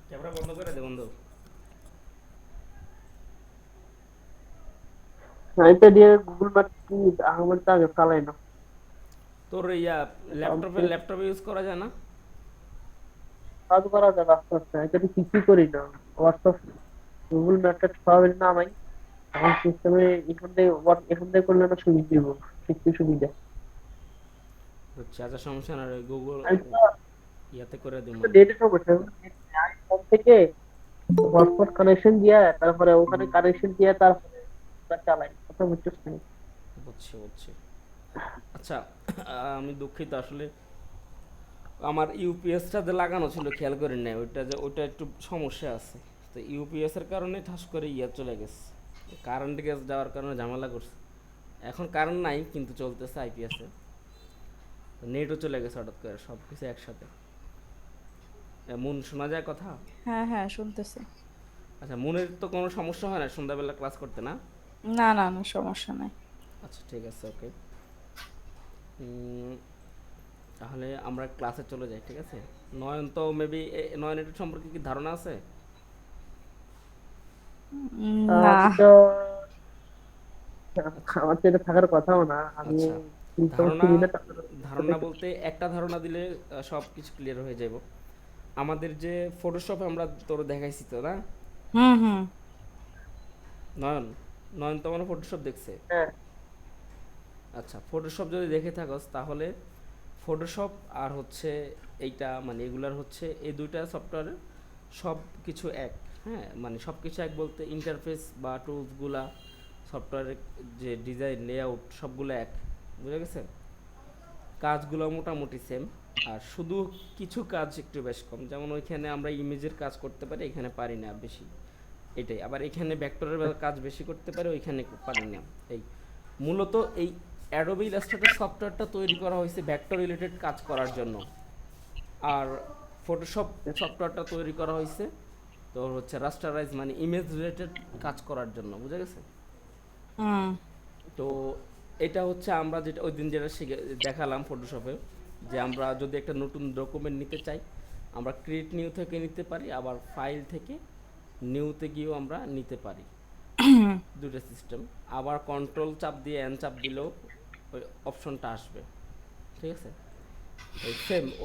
Camera বন্ধ করে দে বন্ধু। এটা দিয়ে গুগল ম্যাপ কি আমার তো আগে চালাই না। তোর ইয়া ল্যাপটপে আমাকে ল্যাপটপে ইউজ করা যায় না? কাজ করা যাবে আস্তে আস্তে, এটা তো কিছুই করি না। হোয়াটসঅ্যাপ গুগল ম্যাপটা সরাসরি নামাই, আমার সিস্টেমে এখান থেকে করলে না সুবিধা দিব, একটু সুবিধা। হচ্ছে আচ্ছা, সমস্যা না, গুগল আমি তো ইয়াতে করে দিব। নেটের সমস্যা, আমি ফোন থেকে হটস্পট কানেকশন দিয়ে তারপরে ওখানে কানেকশন দিয়ে তারপরে চালাই, কথা বুঝছিস না? বুঝছি বুঝছি। আচ্ছা, আমি দুঃখিত আসলে আমার ইউপিএসটা যে লাগানো ছিল খেয়াল করি নাই, ওইটা একটু সমস্যা আছে। তো ইউপিএস এর কারণে ঠাস করে ইয়া চলে গেছে, কারেন্ট গেছে যাওয়ার কারণে ঝামেলা করছে। এখন কারেন্ট নাই কিন্তু চলতেছে আইপিএসে, নেটও চলে গেছে হঠাৎ করে সব কিছু একসাথে। মন শোনা যায় কথা? হ্যাঁ হ্যাঁ শুনতেছি। আচ্ছা, মনের তো কোনো সমস্যা হয় না সন্ধ্যাবেলা ক্লাস করতে না? না না না, সমস্যা নাই। আচ্ছা ঠিক আছে, ওকে। তাহলে আমরা ক্লাসে চলে যাই, ঠিক আছে? নয়ন তো মেবি, নয়ন এটার সম্পর্কে কি ধারণা আছে? না। আমি তো আচ্ছা আমার তো এটা থাকার কথাও না, আমি আচ্ছা, এই সমস্ত ধারণা সুবিধা ধারণা বলতে একটা ধারণা দিলে সব কিছু ক্লিয়ার হয়ে যাব। আমাদের যে ফটোশপ আমরা তোর দেখাইছি তো না? হুম হুম। নয়ন, নয়ন তো মানে ফটোশপ দেখছে। হ্যাঁ। আচ্ছা, ফটোশপ যদি দেখে থাকস তাহলে ফটোশপ আর হচ্ছে এইটা, মানে এগুলার হচ্ছে এই দুইটা সফটওয়্যারের সব কিছু এক। হ্যাঁ, মানে সব কিছু এক বলতে ইন্টারফেস বা টুলসগুলা, সফটওয়্যারের যে ডিজাইন লেআউট সবগুলো এক, বুঝা গেছে? কাজগুলো মোটামুটি সেম, আর শুধু কিছু কাজ একটু বেশ কম, যেমন ওইখানে আমরা ইমেজের কাজ করতে পারি, এখানে পারি না বেশি। এটাই, আবার এখানে ভেক্টরের কাজ বেশি করতে পারে, ওইখানে পারি না। এই মূলত এই অ্যাডোবি ইলাস্ট্রেটর সফটওয়্যারটা তৈরি করা হয়েছে ভেক্টর রিলেটেড কাজ করার জন্য, আর ফটোশপ সফটওয়্যারটা তৈরি করা হয়েছে তোর হচ্ছে রাস্টারাইজ মানে ইমেজ রিলেটেড কাজ করার জন্য, বুঝা গেছে? হুম তো এটা হচ্ছে আমরা যেটা ওই দিন যেটা শিখে দেখালাম ফটোশপে, যে আমরা যদি একটা নতুন ডকুমেন্ট নিতে চাই, আমরা ক্রিয়েট নিউ থেকে নিতে পারি, আবার ফাইল থেকে নিউতে গিয়েও আমরা নিতে পারি। দুটো সিস্টেম। আবার কন্ট্রোল চাপ দিয়ে এন চাপ দিলেও ওই অপশনটা আসবে, ঠিক আছে?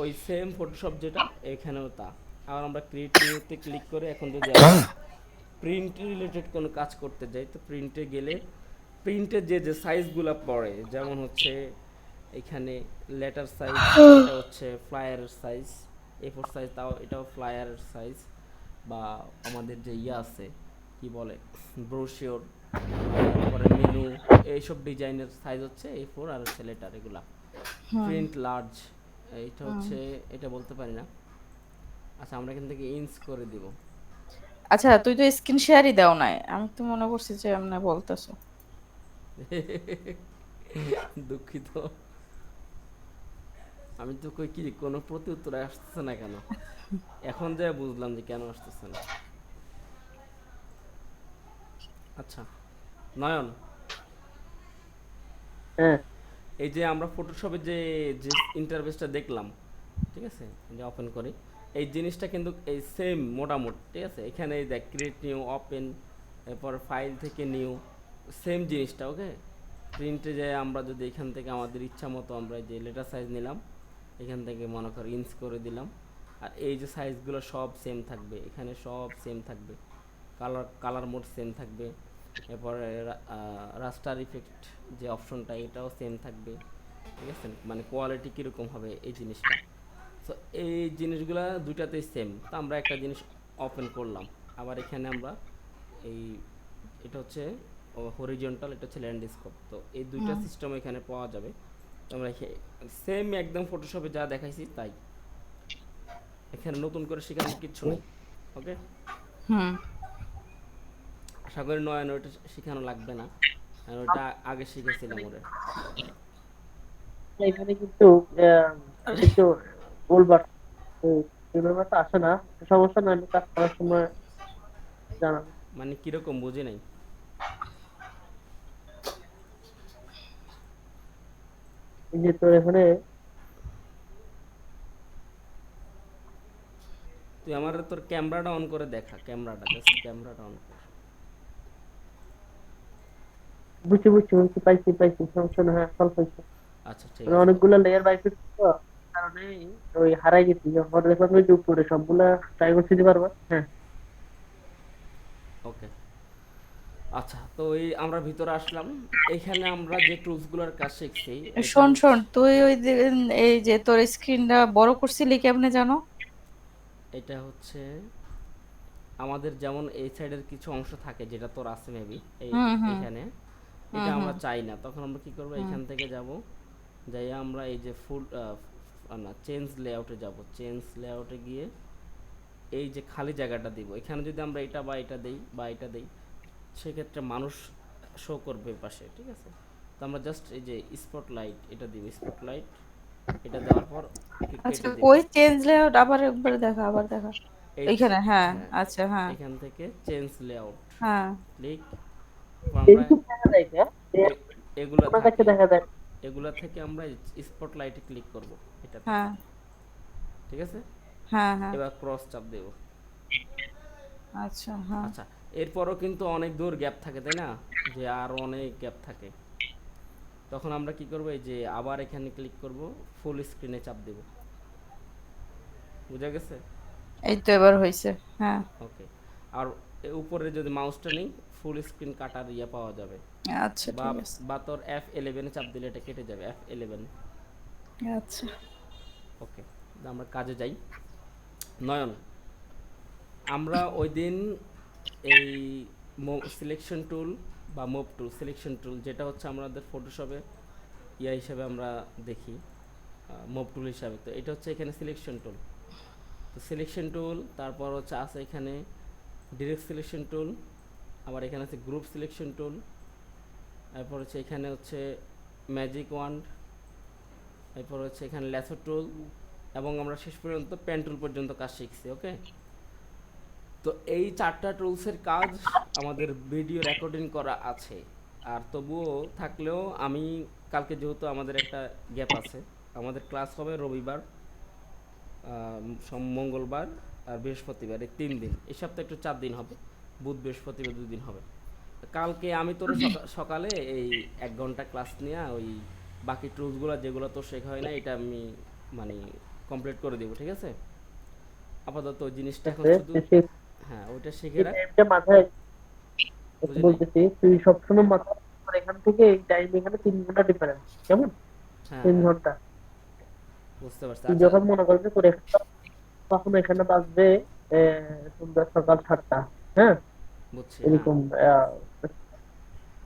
ওই সেম ফটোশপ যেটা এখানেও তা। আবার আমরা ক্রিয়েট নিউতে ক্লিক করে এখন যদি আমরা প্রিন্ট রিলেটেড কোনো কাজ করতে যাই, তো প্রিন্টে গেলে প্রিন্টের যে যে সাইজগুলো পড়ে, যেমন হচ্ছে এখানে লেটার সাইজ, এটা হচ্ছে ফ্লায়ারের সাইজ, A4 সাইজ, তাও এটাও ফ্লায়ারের সাইজ। বা আমাদের যে ইয়ে আছে কি বলে, ব্রোশিওর, তারপরে মেনু, এইসব ডিজাইনের সাইজ হচ্ছে A4 আর হচ্ছে লেটার এগুলা। হুম প্রিন্ট লার্জ, এইটা হুম। হচ্ছে, এটা বলতে পারি না। আচ্ছা, আমরা এখান থেকে ইঞ্চ করে দিব। আচ্ছা, তুই তো স্ক্রিন শেয়ারই দাও নাই, আমি তো মনে করছি যে এমনি বলতেছো। দুঃখিত, আমি তো কই কি কোনো প্রতি উত্তর আসতেছে না কেন, এখন যা বুঝলাম যে কেন আসতেছে না। আচ্ছা নয়ন, হ্যাঁ। এই যে আমরা ফটোশপে যে যে ইন্টারফেসটা দেখলাম, ঠিক আছে, যে ওপেন করি, এই জিনিসটা কিন্তু এই সেম মোটামুটি, ঠিক আছে? এখানে এই দেখ ক্রিয়েট নিউ, ওপেন, এরপর ফাইল থেকে নিউ, সেম জিনিসটা, ওকে? প্রিন্টে যে আমরা যদি এখান থেকে আমাদের ইচ্ছা মতো আমরা যে লেটার সাইজ নিলাম, এখান থেকে মনে কর ইঞ্চ করে দিলাম, আর এই যে সাইজগুলো সব সেম থাকবে, এখানে সব সেম থাকবে, কালার কালার মোড সেম থাকবে, এরপরে রাস্টার ইফেক্ট যে অপশনটা এটাও সেম থাকবে, ঠিক আছে? মানে কোয়ালিটি কীরকম হবে এই জিনিসটা। সো এই জিনিসগুলো দুইটাতেই সেম। তো আমরা একটা জিনিস ওপেন করলাম, আবার এখানে আমরা এই, এটা হচ্ছে হরিজন্টাল, এটা হচ্ছে ল্যান্ডস্কেপ, তো এই দুইটা হুম সিস্টেম এখানে পাওয়া যাবে। তো আমরা সেম একদম ফটোশপে যা দেখাইছি তাই, এখানে নতুন করে শেখানোর কিচ্ছু নাই, ওকে? হুম। আশা করি নয়ন ওটা শেখানো লাগবে না, আর ওটা আগে শিখেছিলাম ওরে। এখানে কিন্তু একটু বলবার ব্যাপারটা আসে না, সমস্যা না, আমি কাজ করার সময় জানাবো। মানে কীরকম বুঝি নাই। এই যে তোর এখানে তুই আমার তোর ক্যামেরাটা অন করে দেখা, ক্যামেরাটা জাস্ট ক্যামেরাটা অন কর। বুঝছি বুঝছি বুঝছি, পাইছি পাইছি, সমস্যা না, হ্যাঁ সলভ হয়েছে। আচ্ছা ঠিক মানে আছে তো। অনেকগুলো লেয়ার বাই করছি তো, এই কারণে ওই হারাই গেছি, যখন দেখলাম ওই যে উপরে সবগুলা ট্রাই করতে দিতে পারবা, হ্যাঁ। ওকে, আচ্ছা তো এই আমরা ভিতরে আসলাম। এইখানে আমরা যে টুলসগুলোর কাজ শিখছি এটা শোন হচ্ছে, শোন, তুই ওই এই যে তোর স্ক্রিনটা বড় করছিলি কেমনে জানো? এটা হচ্ছে আমাদের যেমন এই সাইডের কিছু অংশ থাকে যেটা তোর আছে মেবি এই হুম হুম এইখানে, হুম এটা আমরা হুম চাই না, তখন আমরা কি করব, হুম এখান থেকে যাব, যাই আমরা এই যে ফুল না চেঞ্জ লেআউটে যাব, চেঞ্জ লেআউটে গিয়ে এই যে খালি জায়গাটা দিব, এখানে যদি আমরা এটা বা এটা দেই বা এটা দেই, সেক্ষেত্রে মানুষ শো করবে পাশে, ঠিক আছে। তো আমরা জাস্ট এই যে স্পটলাইট এটা দিব, স্পটলাইট এটা দেওয়ার পর আচ্ছা, কেটে দিব ওই চেঞ্জ লেআউট আবার একবার দেখা, আবার দেখা। এই এইখানে, হ্যাঁ, হ্যাঁ, আচ্ছা, হ্যাঁ, এখান থেকে চেঞ্জ লেআউট হ্যাঁ, ক্লিক, আমরা এইটুকু দেখা যায় না, এ- এগুলা আমার কাছে থাকে, দেখা যায়। এগুলা থেকে আমরা স্পটলাইটে ক্লিক করব এটাতে, হ্যাঁ, ঠিক আছে। হ্যাঁ, হ্যাঁ, এবার ক্রস চাপ দেব। আচ্ছা, হ্যাঁ, আচ্ছা, এরপরও কিন্তু অনেক দূর গ্যাপ থাকে তাই না, যে আরও অনেক গ্যাপ থাকে, তখন আমরা কি করব, এই যে আবার এখানে ক্লিক করব, ফুল স্ক্রিনে চাপ দেব, বুঝা গেছে। এই তো এবার হয়েছে। হ্যাঁ, ওকে, আর উপরে যদি মাউসটা নেই, ফুল স্ক্রিন কাটার ইয়ে পাওয়া যাবে, আচ্ছা, বা ঠিক আছে, বা তোর F11 চাপ দিলে এটা কেটে যাবে, F11। আচ্ছা। ওকে, আমরা কাজে যাই। নয়ন, আমরা ওই দিন এই সিলেকশন টুল বা মুভ টুল, সিলেকশন টুল যেটা হচ্ছে আমাদের ফটোশপে ইয়া হিসাবে আমরা দেখি, মুভ টুল হিসাবে, তো এটা হচ্ছে এখানে সিলেকশন টুল। তো সিলেকশন টুল, তারপর হচ্ছে আছে এখানে ডিরেক্ট সিলেকশন টুল, আবার এখানে আছে গ্রুপ সিলেকশন টুল, তারপর হচ্ছে এখানে হচ্ছে ম্যাজিক ওয়ান্ড, এরপর হচ্ছে এখানে ল্যাসো টুল, এবং আমরা শেষ পর্যন্ত পেন টুল পর্যন্ত কাজ শিখছি। ওকে, তো এই চারটা টুলসের কাজ আমাদের ভিডিও রেকর্ডিং করা আছে, আর তবুও থাকলেও আমি কালকে যেহেতু আমাদের একটা গ্যাপ আছে, আমাদের ক্লাস হবে রবিবার, মঙ্গলবার আর বৃহস্পতিবার, এই 3 দিন, এই সপ্তাহে একটু 4 দিন হবে, বুধ বৃহস্পতিবার 2 দিন হবে। কালকে আমি তোর সকালে এই 1 ঘন্টা ক্লাস নিয়ে ওই বাকি টুলসগুলো যেগুলো তোর শেখা হয় না এটা আমি মানে কমপ্লিট করে দেবো, ঠিক আছে। আপাতত ওই জিনিসটা এখন শুধু, হ্যাঁ ওইটা শিখে এই রাখ, টাইমটা মাথায় বুঝলি। বলতেছি, তুই সবসময় মাথায় তোর এখান থেকে এই টাইম এখানে 3 ঘন্টা ডিফারেন্স, কেমন? হ্যাঁ তিন হ্যাঁ, ঘন্টা বুঝতে পারছি। তুই আচ্ছা যখন মনে করবি তোর এখানে, তখন এখানে বাজবে সন্ধ্যা সকাল 7টা, হ্যাঁ, বুঝছি, হ্যাঁ। এরকম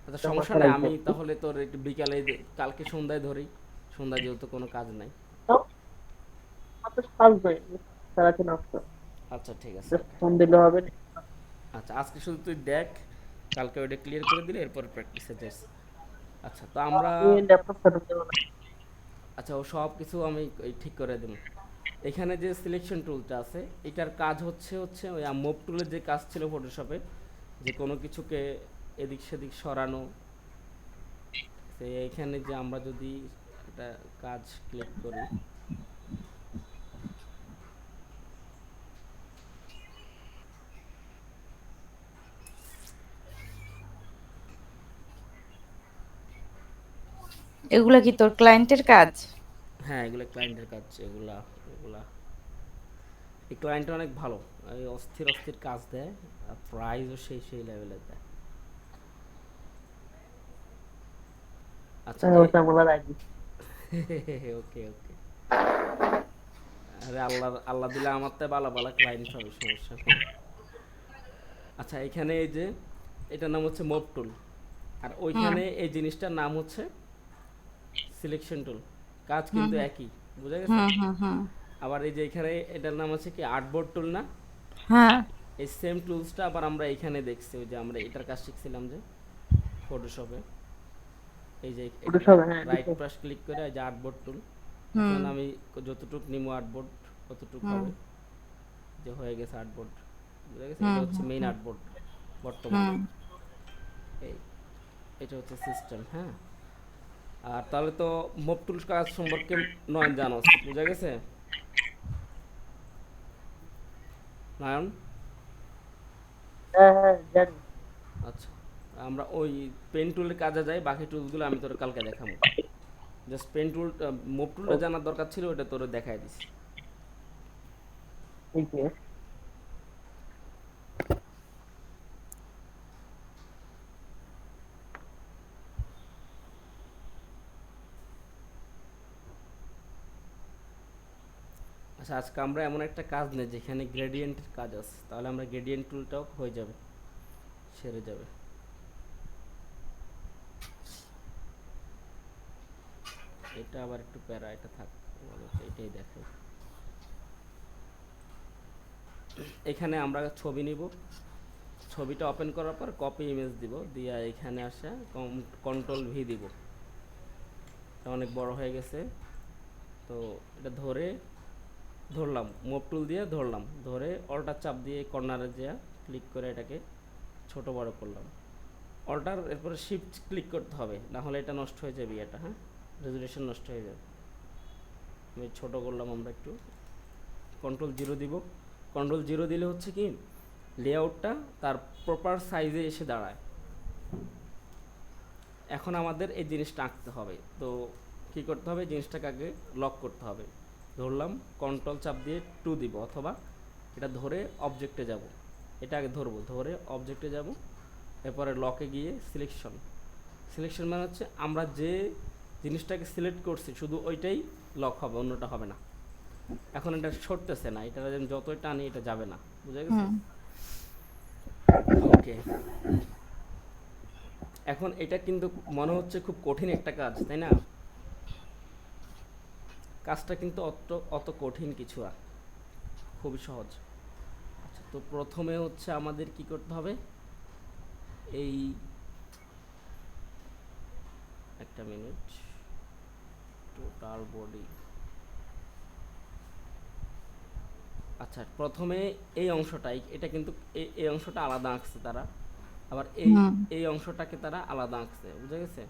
আচ্ছা সমস্যা মাথায় নাই, রাখবে। আমি তাহলে তোর একটু বিকালে কালকে সন্ধ্যায় ধরি, সন্ধ্যায় যেহেতু কোনো কাজ নাই। আমাদের আসবে সারাদিন আসতো, আচ্ছা ঠিক আছে, জাস্ট ওকে। ফোন দিলে হবে না। আচ্ছা আজকে শুধু তুই দেখ, কালকে ওইটা ক্লিয়ার করে দিলে এরপর প্র্যাকটিসে যাস। আচ্ছা তো আমরা, আমি ল্যাপটপ সেটআপ দেবো না। আচ্ছা ও সব কিছু আমি ওই ঠিক করে দেব। এখানে যে সিলেকশন টুলটা আছে এটার কাজ হচ্ছে হচ্ছে ওই মুভ টুলের যে কাজ ছিল ফটোশপে, যে কোনো কিছুকে এদিক সেদিক সরানো, তো এইখানে যে আমরা যদি একটা কাজ ক্লিক করি, এগুলা কি তোর ক্লায়েন্টের কাজ? হ্যাঁ এগুলো ক্লায়েন্টের কাজ, এগুলা এগুলা এই ক্লায়েন্টটা অনেক ভালো, এই অস্থির অস্থির কাজ দেয়, আর প্রাইসও সেই সেই লেভেলের দেয়। আচ্ছা হ্যাঁ, ওটা আমার আইডি। ওকে ওকে, আরে আল্লাহ আল্লাহ দিলে আমার তো বালা বালা ক্লায়েন্ট হবে, সমস্যা নেই। আচ্ছা এখানে এই যে এটার নাম হচ্ছে মুভ টুল, আর হুম ওইখানে এই জিনিসটার নাম হচ্ছে সিলেকশন টুল, কাজ হুম কিন্তু একই, বুঝা গেছে। হুম হুম হুম আবার এই যে এখানে এটার নাম হচ্ছে কি আর্টবোর্ড টুল না, হ্যাঁ, এই সেম টুলসটা আবার আমরা এখানে দেখছি, ওই যে আমরা এটার কাজ শিখছিলাম যে ফটোশপে, এই যে ওটা সব, হ্যাঁ রাইট দেখো। প্রেস ক্লিক করে এই যে আর্টবোর্ড টুল, হুম এখন আমি যতটুক নিমো আর্টবোর্ড ততটুক হুম হবে, যে হয়ে গেছে আর্টবোর্ড, বুঝা গেছে, এটা হুম হচ্ছে হুম মেইন হুম আর্টবোর্ড বর্তমানে। হুম। এই এটা হচ্ছে সিস্টেম, হ্যাঁ। আর তাহলে তো মুভ টুল কাজ সম্পর্কে নয় জানোস, বুঝা গেছে। নয়ন। হ্যাঁ হ্যাঁ জানি। আচ্ছা, আমরা ওই পেন টুলের কাজে যাই, বাকি টুলসগুলো আমি তোর কালকে দেখাবো। জাস্ট পেন টুল, মুভ টুলটা ওকে, জানার দরকার ছিল, ওটা তোর দেখাই দিছি। ঠিক আছে। আচ্ছা, আজকে আমরা এমন একটা কাজ নেই যেখানে গ্রেডিয়েন্টের কাজ আছে, তাহলে আমরা গ্রেডিয়েন্ট টুলটাও হয়ে যাবে, সেরে যাবে। এটা আবার একটু প্যারা, এটা থাক, আমাদের এটাই দেখাই। এখানে আমরা ছবি নিব, ছবিটা ওপেন করার পর কপি ইমেজ দিব, দিয়ে এখানে আসা কন্ট্রোল ভি দিব। এটা অনেক বড় হয়ে গেছে, তো এটা ধরলাম, মুভ টুল দিয়ে ধরলাম, ধরে অল্টার চাপ দিয়ে কর্নারে যা ক্লিক করে এটাকে ছোট বড় করলাম। অল্টার এরপরে শিফট ক্লিক করতে হবে, না হলে এটা নষ্ট হয়ে যাবে, এটা হ্যাঁ রেজুলেশন নষ্ট হয়ে যাবে। আমি ছোট করলাম, আমরা একটু কন্ট্রোল জিরো দিব। কন্ট্রোল জিরো দিলে হচ্ছে কি লেআউটটা তার প্রপার সাইজে এসে দাঁড়ায়। এখন আমাদের এই জিনিসটা আঁকতে হবে, তো কী করতে হবে, জিনিসটাকে আগে লক করতে হবে। ধরলাম, কন্ট্রোল চাপ দিয়ে 2 দিব, অথবা এটা ধরে অবজেক্টে যাব, এটা আগে ধরবো, ধরে অবজেক্টে যাব, এরপরে লকে গিয়ে সিলেকশন। সিলেকশন মানে হচ্ছে আমরা যে জিনিসটাকে সিলেক্ট করছি শুধু ওইটাই লক হবে, অন্যটা হবে না। এখন এটা সরতেছে না, এটা যতই টানি এটা যাবে না, বুঝা গেছে? হুম। ওকে, এখন এটা কিন্তু মনে হচ্ছে খুব কঠিন একটা কাজ, তাই না? কাজটা কিন্তু অত অত কঠিন কিছু না, খুবই সহজ। আচ্ছা, তো প্রথমে হচ্ছে আমাদের কি করতে হবে, এই একটা মিনিট, টোটাল বডি। আচ্ছা, প্রথমে এই অংশটাই, এটা কিন্তু এই অংশটা আলাদা আঁকছে তারা, আবার এই হুম। এই অংশটাকে তারা আলাদা আঁকছে, বুঝা গেছে?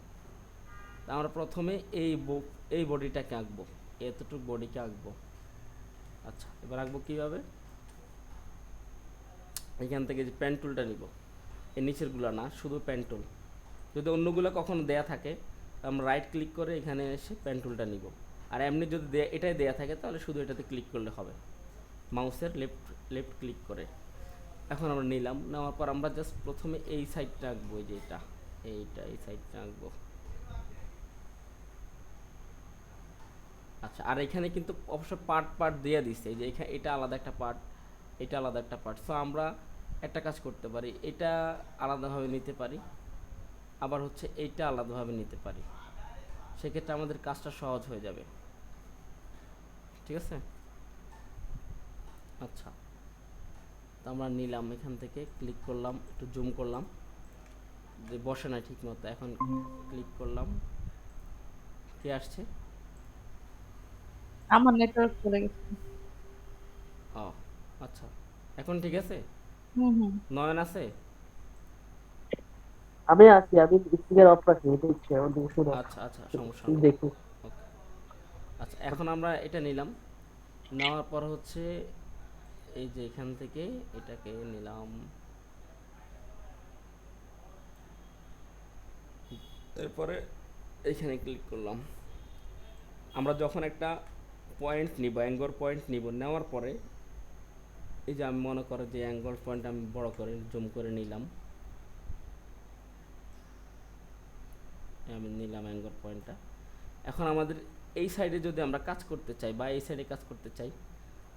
তা আমরা প্রথমে এই বডিটাকে আঁকবো, এতটুকু বডিকে আঁকবো। আচ্ছা, এবার আঁকবো কীভাবে, এখান থেকে যে পেন টুলটা নিব, এই নিচেরগুলো না, শুধু পেন টুল। যদি অন্যগুলো কখনো দেয়া থাকে, আমরা রাইট ক্লিক করে এখানে এসে পেন টুলটা নিব। আর এমনি যদি এটাই দেয়া থাকে তাহলে শুধু এটাতে ক্লিক করলে হবে, মাউসের লেফট লেফট ক্লিক করে। এখন আমরা নিলাম, নেওয়ার পর আমরা জাস্ট প্রথমে এই সাইডটা আঁকবো, এই যে এই সাইডটা আঁকবো। আচ্ছা, আর এখানে কিন্তু অবশ্য পার্ট পার্ট দিয়ে দিচ্ছে, এই যে এখানে এটা আলাদা একটা পার্ট, এটা আলাদা একটা পার্ট। সো আমরা একটা কাজ করতে পারি, এটা আলাদাভাবে নিতে পারি, আবার হচ্ছে এইটা আলাদাভাবে নিতে পারি, সেক্ষেত্রে আমাদের কাজটা সহজ হয়ে যাবে, ঠিক আছে? আচ্ছা, তো আমরা নিলাম, এখান থেকে ক্লিক করলাম, একটু জুম করলাম, যে বসে না ঠিক মতো, এখন ক্লিক করলাম, কি আসছে? আমার নেটওয়ার্ক চলে গেছে। ও আচ্ছা, এখন ঠিক আছে? হুম হুম। নয়ন আছে? আমি আছি, আমি স্পিকার অফ রাখি, দেখছি আমার দিকে শুনো, আচ্ছা আচ্ছা, সমস্যা নেই। দেখি। ওকে, আচ্ছা, এখন আমরা এটা নিলাম, নেওয়ার পর হচ্ছে এই যে এখান থেকে এটাকে নিলাম, এরপরে এইখানে ক্লিক করলাম। আমরা যখন একটা পয়েন্ট নিব, অ্যাঙ্গল পয়েন্ট নিব, নেওয়ার পরে এই যে আমি মনে করো যে অ্যাঙ্গল পয়েন্ট আমি বড় করে জুম করে নিলাম, আমি নিলাম অ্যাঙ্গল পয়েন্টটা। এখন আমাদের এই সাইডে যদি আমরা কাজ করতে চাই বা এই সাইডে কাজ করতে চাই,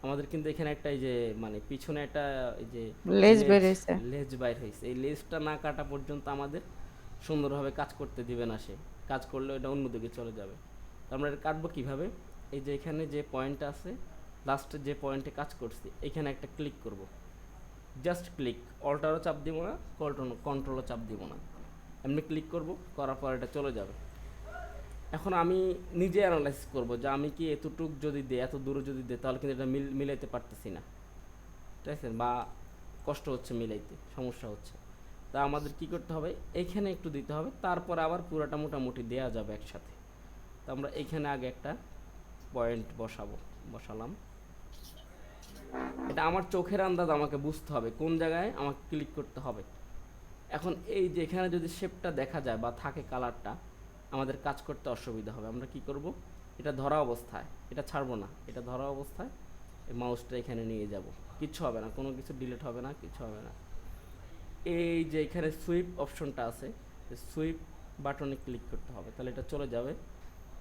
আমাদের কিন্তু এখানে একটা এই যে মানে পিছনে একটা এই যে লেজ লেজ বেরিয়েছে। লেজ বাইর হয়েছে, এই লেজটা না কাটা পর্যন্ত আমাদের সুন্দরভাবে কাজ করতে দিবে না সে, কাজ করলে এটা অন্যদিকে চলে যাবে। তো আমরা এটা কাটবো কীভাবে, এই যে এখানে যে পয়েন্টটা আছে, লাস্টে যে পয়েন্টে কাজ করছি এখানে একটা ক্লিক করব, জাস্ট ক্লিক, অল্টারও চাপ দিব না, কন্ট্রোলও চাপ দিব না, এমনি ক্লিক করব, করার পর এটা চলে যাবে। এখন আমি নিজে অ্যানালাইসিস করব যে আমি কি এতটুক যদি দেই, এত দূরে যদি দেই, তাহলে কিন্তু এটা মিলাইতে পারতেছি না, ঠিক আছে, বা কষ্ট হচ্ছে মিলাইতে, সমস্যা হচ্ছে। তা আমাদের কি করতে হবে, এইখানে একটু দিতে হবে, তারপর আবার পুরোটা মোটামুটি দেয়া যাবে একসাথে। তো আমরা এইখানে আগে একটা পয়েন্ট বসালাম, এটা আমার চোখের আন্দাজ আমাকে বুঝতে হবে কোন জায়গায় আমাকে ক্লিক করতে হবে। এখন এই যে এখানে যদি শেপটা দেখা যায় বা থাকে কালারটা, আমাদের কাজ করতে অসুবিধা হবে। আমরা কি করব, এটা ধরা অবস্থায়, এটা ছাড়বো না, এটা ধরা অবস্থায় এই মাউসটা এখানে নিয়ে যাব, কিচ্ছু হবে না, কোনো কিছু ডিলিট হবে না, কিচ্ছু হবে না। এই যে এখানে সুইপ অপশনটা আছে, সুইপ বাটনে ক্লিক করতে হবে, তাহলে এটা চলে যাবে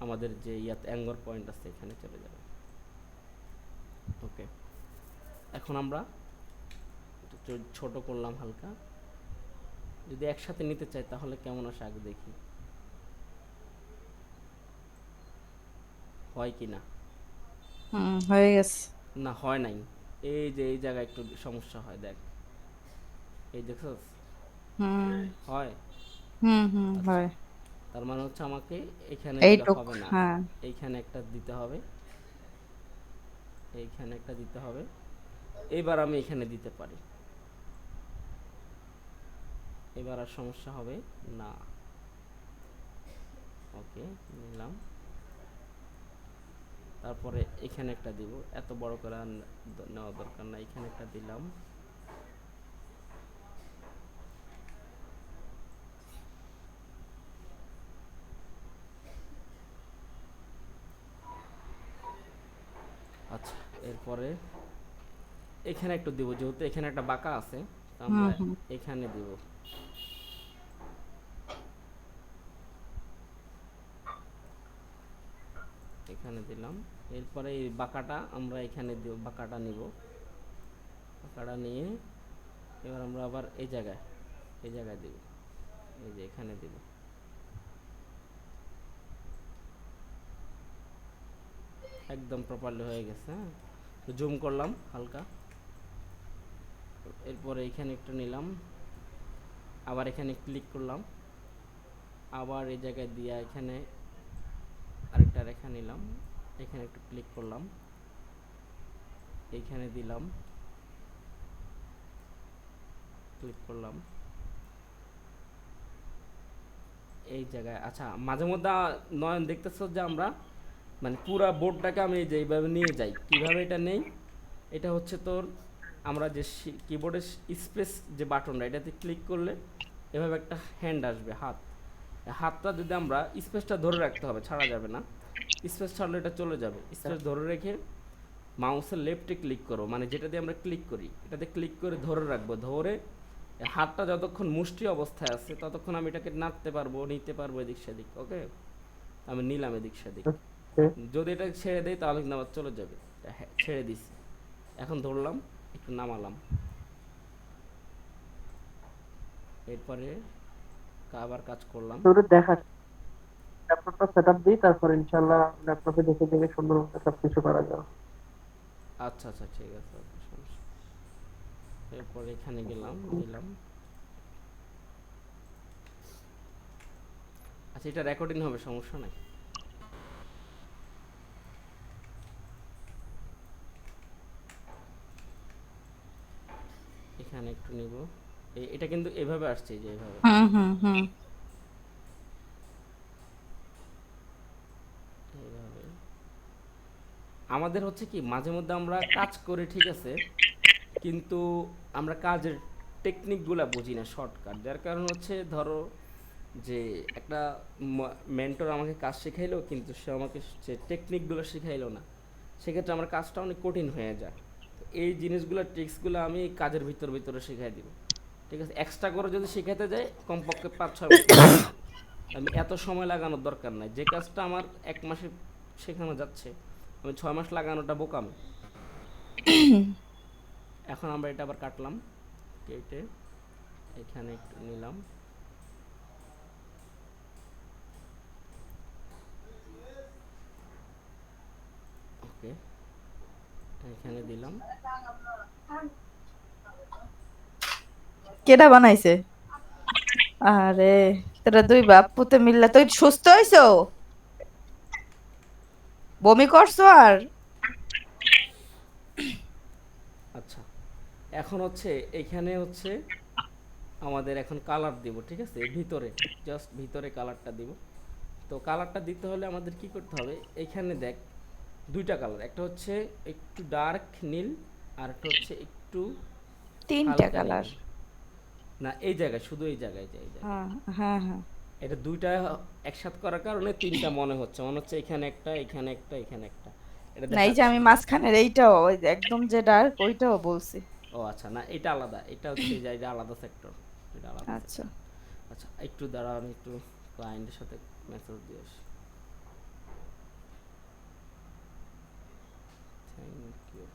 আমাদের যে ইয়াতে অ্যাঙ্গর পয়েন্ট আছে এখানে চলে যাবে। ওকে, এখন আমরা একটু ছোট করলাম হালকা। যদি একসাথে নিতে চাই তাহলে কেমন আসে আগে দেখি, হয় কি না। হয়ে গেছে। না, হয় নাই। এই যে এই জায়গায় একটু সমস্যা হয়, দেখ, এই দেখছস, হুম হয়। আচ্ছা, হয়। তার মানে হচ্ছে আমাকে এখানে দিলে এইটুক, হবে না, হ্যাঁ। এইখানে একটা দিতে হবে, এইখানে একটা দিতে হবে। এবার আমি এখানে দিতে পারি, এবার আর সমস্যা হবে না। ওকে, নিলাম। তারপরে এখানে একটা দিব, এত বড় করে আর নেওয়া দরকার না, এখানে একটা দিলাম। আচ্ছা, এরপরে এখানে একটু দিব, যেহেতু এখানে একটা বাঁকা আছে, তা আমরা হুম এখানে দিব। এখানে দিলাম। এরপরে এই বাঁকাটা আমরা এখানে দিব, বাঁকাটা নিব, বাঁকাটা নিয়ে এবার আমরা আবার এই জায়গায়, এই জায়গায় দিব, এই যে এখানে দিব। একদম প্রপারলি হয়ে গেছে। হ্যাঁ, তো জুম করলাম হালকা। এরপরে এখানে একটু নিলাম, আবার এখানে ক্লিক করলাম, আবার এই জায়গায় দিয়া এখানে আরেকটা রেখা নিলাম, এখানে একটু ক্লিক করলাম, এইখানে দিলাম, ক্লিক করলাম এই জায়গায়। আচ্ছা, মাঝে মধ্যে নয়ন দেখতেছো যে আমরা মানে পুরা বোর্ডটাকে আমি এই যে এইভাবে নিয়ে যাই, কিভাবে এটা নেই, এটা হচ্ছে তোর আমরা যে কিবোর্ডের স্পেস যে বাটনটা, এটাতে ক্লিক করলে এভাবে একটা হ্যান্ড আসবে, হাত। হাতটা যদি আমরা স্পেসটা ধরে রাখতে হবে, ছাড়া যাবে না, স্পেস ছাড়লে এটা চলে যাবে। স্পেস ধরে রেখে মাউসের লেফটে ক্লিক করো, মানে যেটা দিয়ে আমরা ক্লিক করি এটাতে ক্লিক করে ধরে রাখবো, ধরে হাতটা যতক্ষণ মুষ্টি অবস্থায় আছে ততক্ষণ আমি এটাকে নাড়তে পারবো, নিতে পারবো এদিক সেদিক। ওকে, আমি নিলাম এদিক সেদিক। ওকে। যদি এটা ছেড়ে দেয় তাহলে কিন্তু আবার চলে যাবে। হ্যাঁ, ছেড়ে দিছি, এখন ধরলাম, একটু নামালাম, এরপরে আবার কাজ করলাম। তোরে দেখা ল্যাপটপটা সেট আপ দিই, তারপর ইনশাল্লাহ ল্যাপটপে দেখে দেখে সুন্দর মতো সবকিছু করা যাবে। আচ্ছা আচ্ছা, ঠিক আছে, ওকে, সমস্যা। এরপর এখানে গেলাম, দিলাম। আচ্ছা, এটা রেকর্ডিং হবে, সমস্যা নাই। এখানে একটু নিব, এটা কিন্তু এভাবে আসছে, এই যে এভাবে। হুম এইভাবে আমাদের হচ্ছে কি মাঝে মধ্যে আমরা কাজ করি, ঠিক আছে, কিন্তু আমরা কাজের টেকনিকগুলা বুঝি না, শর্টকাট, যার কারণ হচ্ছে ধরো যে একটা মেন্টর আমাকে কাজ শেখাইলো কিন্তু সে আমাকে যে টেকনিকগুলো শেখাইলো না, সেক্ষেত্রে আমার কাজটা অনেক কঠিন হয়ে যায়। তো এই জিনিসগুলো, ট্রিক্সগুলো আমি কাজের ভিতরে শেখাই দিব, ঠিক আছে। এক্সট্রা করে যদি শেখাতে যাই কমপক্ষে 5-6 মাস লাগবে। আমি এত সময় লাগানোর দরকার নাই, যে কাজটা আমার 1 মাসে শেখানো যাচ্ছে আমি 6 মাস লাগানোটা বোকামি। এখন আমরা এটা আবার কাটলাম, কেটে এখানে একটু নিলাম, ওকে, এখানে দিলাম। কেডা বানাইছে? আরে তোরা দুই বাপ পুতে মিললা তুই সুস্থ হইছো? বমি করছো আর? আচ্ছা, এখন হচ্ছে এখানে হচ্ছে আমাদের এখন কালার দিব, ঠিক আছে, ভিতরে, জাস্ট ভিতরে কালারটা দিব। তো কালারটা দিতে হলে আমাদের কি করতে হবে, এখানে দেখ দুইটা কালার, একটা হচ্ছে একটু ডার্ক নীল, আর একটা হচ্ছে একটু তিনটা হালকা কালার। নীল। না, এই জায়গায়, শুধু এই জায়গায়, যে এই জায়গায়। হ্যাঁ হ্যাঁ হ্যাঁ। এটা দুইটা একসাথে করার কারণে তিনটা মনে হচ্ছে এখানে একটা, এখানে একটা, এখানে একটা। এটা না এই যে দেখাচ্ছি। আমি মাঝখানের এইটাও ওই যে একদম যে ডার্ক ওইটাও বলছি। ও আচ্ছা, না এটা আলাদা, এটা হচ্ছে এই যে এটা আলাদা সেক্টর, এটা আলাদা আচ্ছা। সেক্টর। আচ্ছা একটু দাঁড়াও, আমি একটু ক্লায়েন্টের সাথে মেসেজ দিয়ে আসি। Thank you.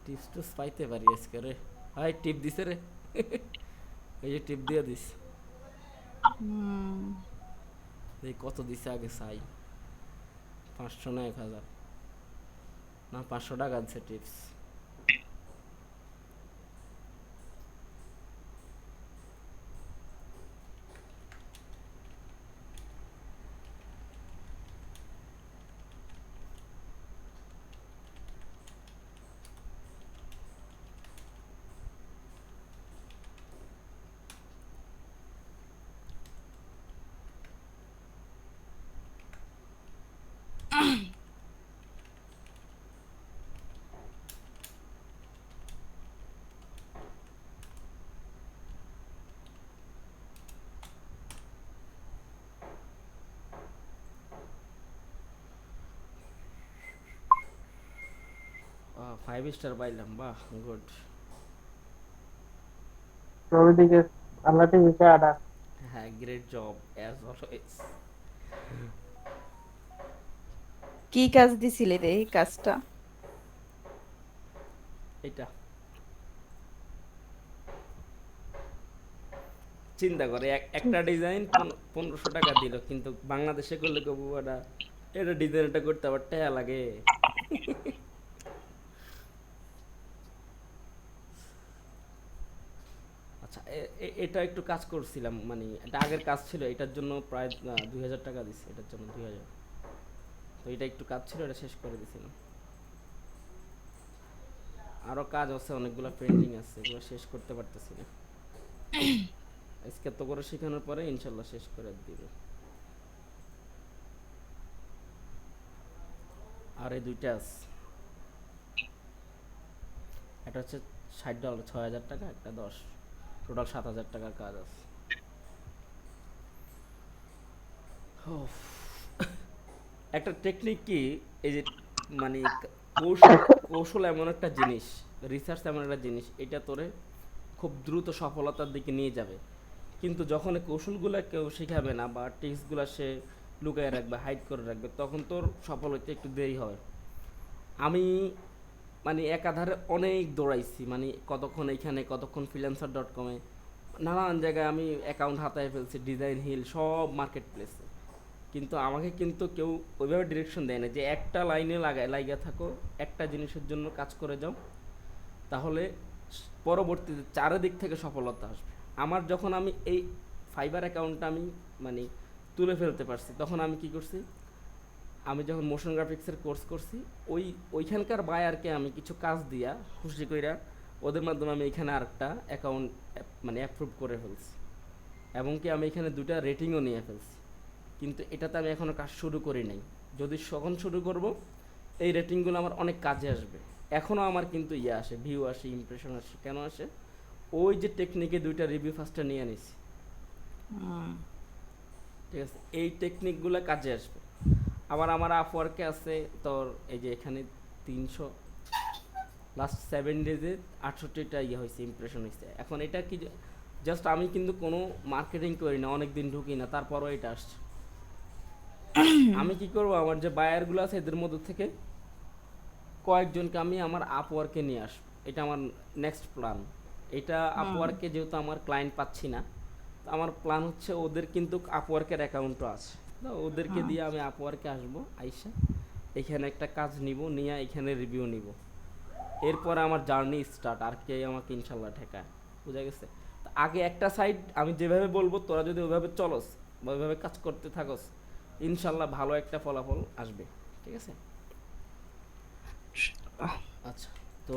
টিপস টিপস পাইতে পারি আজকে রে। হাই টিপ দিছে রে। এই যে টিপ দিয়ে দিস। হুম। এই কত দিছে আগে চাই, 500 না 1000? না 500 টাকা দিছে টিপস। বাহ, 5 স্টার পাইলাম, বাহ গুড। ওইদিকে আল্লাহ থেকে আডা। হ্যাঁ, গ্রেট জব অ্যাজ অলওয়েজ। কি কাজ দিছিলে রে এই কাজটা? এটা চিন্তা করে, একটা ডিজাইন 1500 টাকা দিল, কিন্তু বাংলাদেশে করলে কবু এটা, এটা ডিজাইনটা করতে আবার টাকা লাগে। আচ্ছা, এটা একটু কাজ করছিলাম, মানে এটা আগের কাজ ছিল, এটার জন্য প্রায় 2000 টাকা দিচ্ছে, এটার জন্য 2000। তো এটা একটু কাজ ছিল, এটা শেষ করে দিছিলাম। আরো কাজ আছে, অনেকগুলো পেন্ডিং আছে, এগুলো শেষ করতে পারতেছি না। আজকে তো করে শেখানোর পরে ইনশাল্লাহ শেষ করে দিবে। আর এই দুইটা আছে, এটা হচ্ছে $60, 6000 টাকা, একটা 10, টোটাল 7000 টাকার কাজ আছে। উফ। একটা টেকনিক কি, এই যে মানে কৌশল, কৌশল এমন একটা জিনিস, রিসার্চ এমন একটা জিনিস, এটা তোরে খুব দ্রুত সফলতার দিকে নিয়ে যাবে। কিন্তু যখন এই কৌশলগুলো কেউ শেখাবে না, বা টিপসগুলো সে লুকিয়ে রাখবে, হাইড করে রাখবে, তখন তোর সফল হতে একটু দেরি হবে। আমি মানে একাধারে অনেক দৌড়াইছি, মানে কতক্ষণ এইখানে, কতক্ষণ freelancer.com-এ, নানান জায়গায় আমি অ্যাকাউন্ট হাতায় ফেলছি, ডিজাইন হিল সব মার্কেট প্লেসে। কিন্তু আমাকে কিন্তু কেউ ওইভাবে ডিরেকশন দেয় না যে একটা লাইনে লাগায় থাকো, একটা জিনিসের জন্য কাজ করে যাও, তাহলে পরবর্তীতে চারিদিক থেকে সফলতা আসবে। আমার যখন আমি এই ফাইবার অ্যাকাউন্টটা আমি মানে তুলে ফেলতে পারছি, তখন আমি কি করছি, আমি যখন মোশন গ্রাফিক্সের কোর্স করছি, ওইখানকার বায়ারকে আমি কিছু কাজ দিয়া খুশি কইরা ওদের মাধ্যমে আমি এখানে আরেকটা অ্যাকাউন্ট মানে অ্যাপ্রুভ করে ফেলছি, এবং কি আমি এখানে 2টা রেটিংও নিয়ে ফেলছি। কিন্তু এটাতে আমি এখনও কাজ শুরু করি নাই। যদি সখন শুরু করব, এই রেটিংগুলো আমার অনেক কাজে আসবে। এখনও আমার কিন্তু ইয়ে আসে, ভিউ আসে, ইমপ্রেশন আসে। কেন আসে? ওই যে টেকনিকে 2টা রিভিউ ফার্স্টে নিয়ে নিছি, হুম। ঠিক আছে, এই টেকনিকগুলো কাজে আসবে। আবার আমার আপওয়ার্কে আছে তোর, এই যে এখানে 300, লাস্ট 7 ডেজে 68টা ইয়ে হয়েছে, ইমপ্রেশন হয়েছে। এখন এটা কি, জাস্ট আমি কিন্তু কোনো মার্কেটিং করি না, অনেক দিন ঢুকি না, তারপরও এটা আসছে। আমি কি করব, আমার যে বায়ারগুলো আছে এদের মধ্যে থেকে কয়েকজনকে আমি আমার আপওয়ার্কে নিয়ে আসবো, এটা আমার নেক্সট প্ল্যান। এটা হুম। আপওয়ার্কে যেহেতু আমার ক্লায়েন্ট পাচ্ছি না, তো আমার প্ল্যান হচ্ছে ওদের কিন্তু আপওয়ার্কের অ্যাকাউন্টও আছে, তো ওদেরকে হুম। দিয়ে আমি আপওয়ার্কে আসবো, আইসা এখানে একটা কাজ নিব, নিয়ে এখানে রিভিউ নিব। এরপর আমার জার্নি স্টার্ট, আর কে আমাকে ইনশাল্লাহ ঠেকায়। বুঝা গেছে? তো আগে একটা সাইড আমি যেভাবে বলবো, তোরা যদি ওইভাবে চলস বা ওইভাবে কাজ করতে থাকস, ইনশাল্লাহ ভালো একটা ফলাফল আসবে। ঠিক আছে? আচ্ছা, তো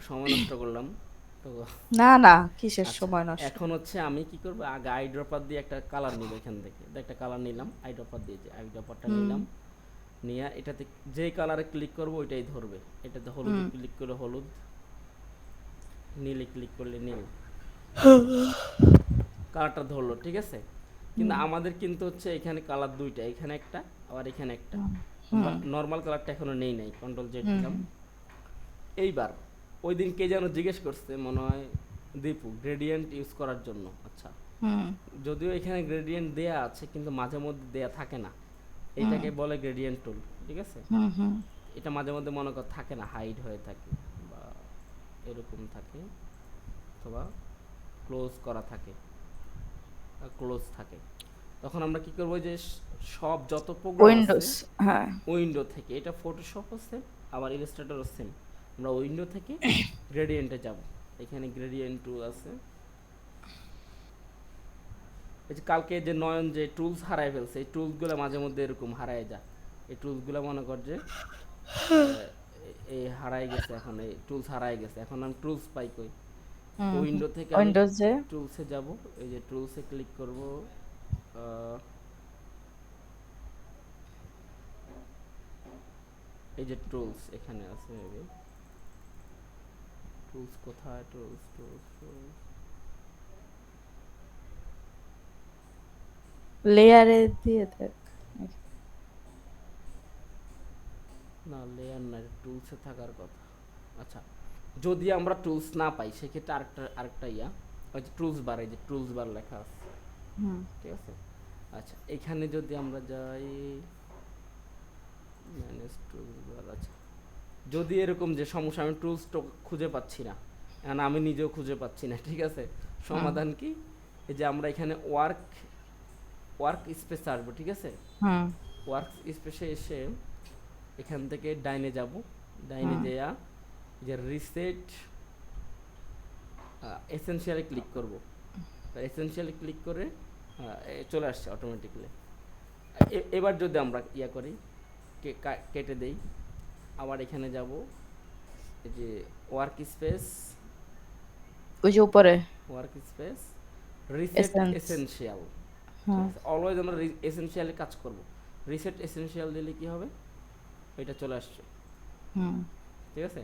সময় নষ্ট করলাম, তো না না, কিসের আচ্ছা, সময় নষ্ট। এখন হচ্ছে আমি কি করব, আগে আই ড্রপার দিয়ে একটা কালার নিব এখান থেকে। একটা কালার নিলাম আই ড্রপার দিয়ে, যে আই ড্রপারটা হুম নিলাম, নিয়ে এটাতে যেই কালারে ক্লিক করব ওইটাই ধরবে। এটাতে হলুদে হুম ক্লিক করে হলুদ, নীলে ক্লিক করলে নীল, কালারটা ধরলো, ঠিক আছে। কিন্তু হুম আমাদের কিন্তু হচ্ছে এখানে কালার দুইটা, এখানে একটা আবার এখানে একটা। হুম আমরা হুম নর্মাল কালারটা এখনো নেই নাই, কন্ট্রোল জেড হুম দিলাম। এইবার ওই দিন কে যেন জিজ্ঞেস করছে, মনে হয় দীপু, গ্রেডিয়েন্ট ইউজ করার জন্য। আচ্ছা, হুম যদিও এখানে গ্রেডিয়েন্ট দেয়া আছে কিন্তু মাঝে মধ্যে দেয়া থাকে না, হুম এটাকে বলে গ্রেডিয়েন্ট টুল, ঠিক আছে। হুম হুম এটা মাঝে মধ্যে মনে কর থাকে না, হাইড হয়ে থাকে বা এরকম থাকে, অথবা ক্লোজ করা থাকে, ক্লোজ থাকে। তখন আমরা কি করবো, যে সব যত প্রোগ্রাম আছে উইন্ডোজ, হ্যাঁ। উইন্ডো থেকে, এটা ফটোশপও সেম আবার ইলাস্ট্রেটরও সেম, আমরা উইন্ডো থেকে গ্রেডিয়েন্টে যাব। এখানে গ্রেডিয়েন্ট টুল আছে। এই যে কালকে যে নয়ন যে টুলস হারায় ফেলছে, এই টুলসগুলো মাঝে মধ্যে এরকম হারায় যায়। এই টুলসগুলো মনে কর যে এই হারায় গেছে, এখন এই টুলস হারায় গেছে, এখন আমি টুলস পাই কই। হুম হুম উইন্ডো থেকে আমি উইন্ডোজে। টুলসে যাব, এই যে টুলসে ক্লিক করব। আহ, এই যে টুলস এখানে আছে, মেবি টুলস কোথায়, টুলস টুলস টুলস, লেয়ারে দিয়ে দেখ। না লেয়ার না, টুলসে থাকার কথা। আচ্ছা, যদি আমরা টুলস না পাই সেক্ষেত্রে আরেকটা ইয়া, ওই যে টুলস বার, এই যে টুলস বার লেখা আছে, হুম ঠিক আছে। আচ্ছা, এখানে যদি আমরা যাই, ম্যানেজ টুলস বার। আচ্ছা, যদি এরকম যে সমস্যা, আমি টুলস তো খুঁজে পাচ্ছি না, এখন আমি নিজেও খুঁজে পাচ্ছি না, ঠিক আছে। হুম সমাধান কি, এই যে আমরা এখানে ওয়ার্ক ওয়ার্ক স্পেসে আসবো, ঠিক আছে। হুম ওয়ার্ক স্পেসে এসে এখান থেকে ডাইনে যাব, ডাইনে হুম যেয়া যে রিসেট এসেনশিয়ালে ক্লিক করব। এসেনশিয়ালে ক্লিক করে চলে আসছে অটোমেটিকলি। এবার যদি আমরা ইয়া করি, কেটে দেই, আবার এখানে যাব, এই যে ওয়ার্ক স্পেস, ওই যে উপরে work space reset essence. Essential, ঠিক হুম আছে। অলওয়েজ আমরা এসেনশিয়ালে কাজ করব। রিসেট এসেনশিয়াল দিলে কি হবে, এটা চলে আসছে, হুম ঠিক আছে।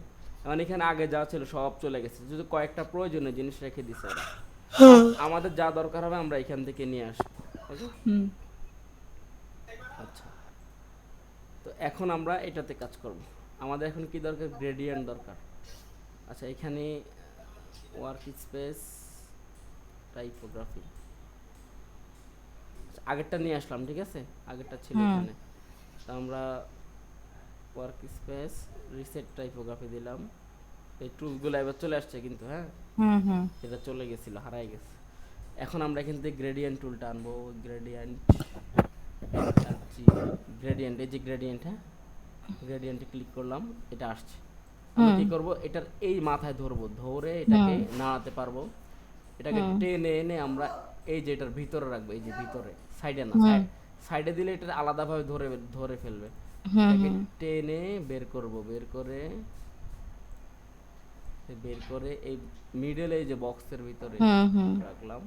মানে এখানে আগে যা ছিল সব চলে গেছে, যদি কয়েকটা প্রয়োজনীয় জিনিস রেখে দিছে ওরা। আমাদের যা দরকার হবে আমরা এখান থেকে নিয়ে আসবো, ওকে। হুম আচ্ছা, তো এখন আমরা এটাতে কাজ করব। আমাদের এখন কি দরকার, গ্রেডিয়েন্ট দরকার। আচ্ছা, এখানে ওয়ার্ক স্পেস টাইপোগ্রাফি, আগেরটা নিয়ে আসলাম, ঠিক আছে, আগেরটা ছিল হুম এখানে। তা আমরা ওয়ার্ক স্পেস রিসেট টাইপোগ্রাফি দিলাম, এই টুলসগুলো এবার চলে আসছে কিন্তু, হ্যাঁ, হুম হুম এটা চলে গেছিল, হারাই গেছে। এখন আমরা এখান থেকে গ্রেডিয়েন্ট টুলটা আনবো, গ্রেডিয়েন্ট গ্রেডিয়েন্ট, এই যে গ্রেডিয়েন্ট, হ্যাঁ, গ্রেডিয়েন্টে ক্লিক করলাম, এটা আসছে। আমরা হুম কি করব, এটার এই মাথায় ধরবো, ধরে হুম এটাকে নাড়াতে পারবো, এটাকে হুম টেনে এনে আমরা এই যে এটার ভিতরে রাখবো, এই যে ভিতরে, সাইডে না, হুম সাইডে দিলে এটা আলাদাভাবে ধরে ধরে ফেলবে। হুম এটাকে হুম টেনে বের করব, বের করে এই মিডলে এই যে বক্সের ভিতরে হুম হুম রাখলাম,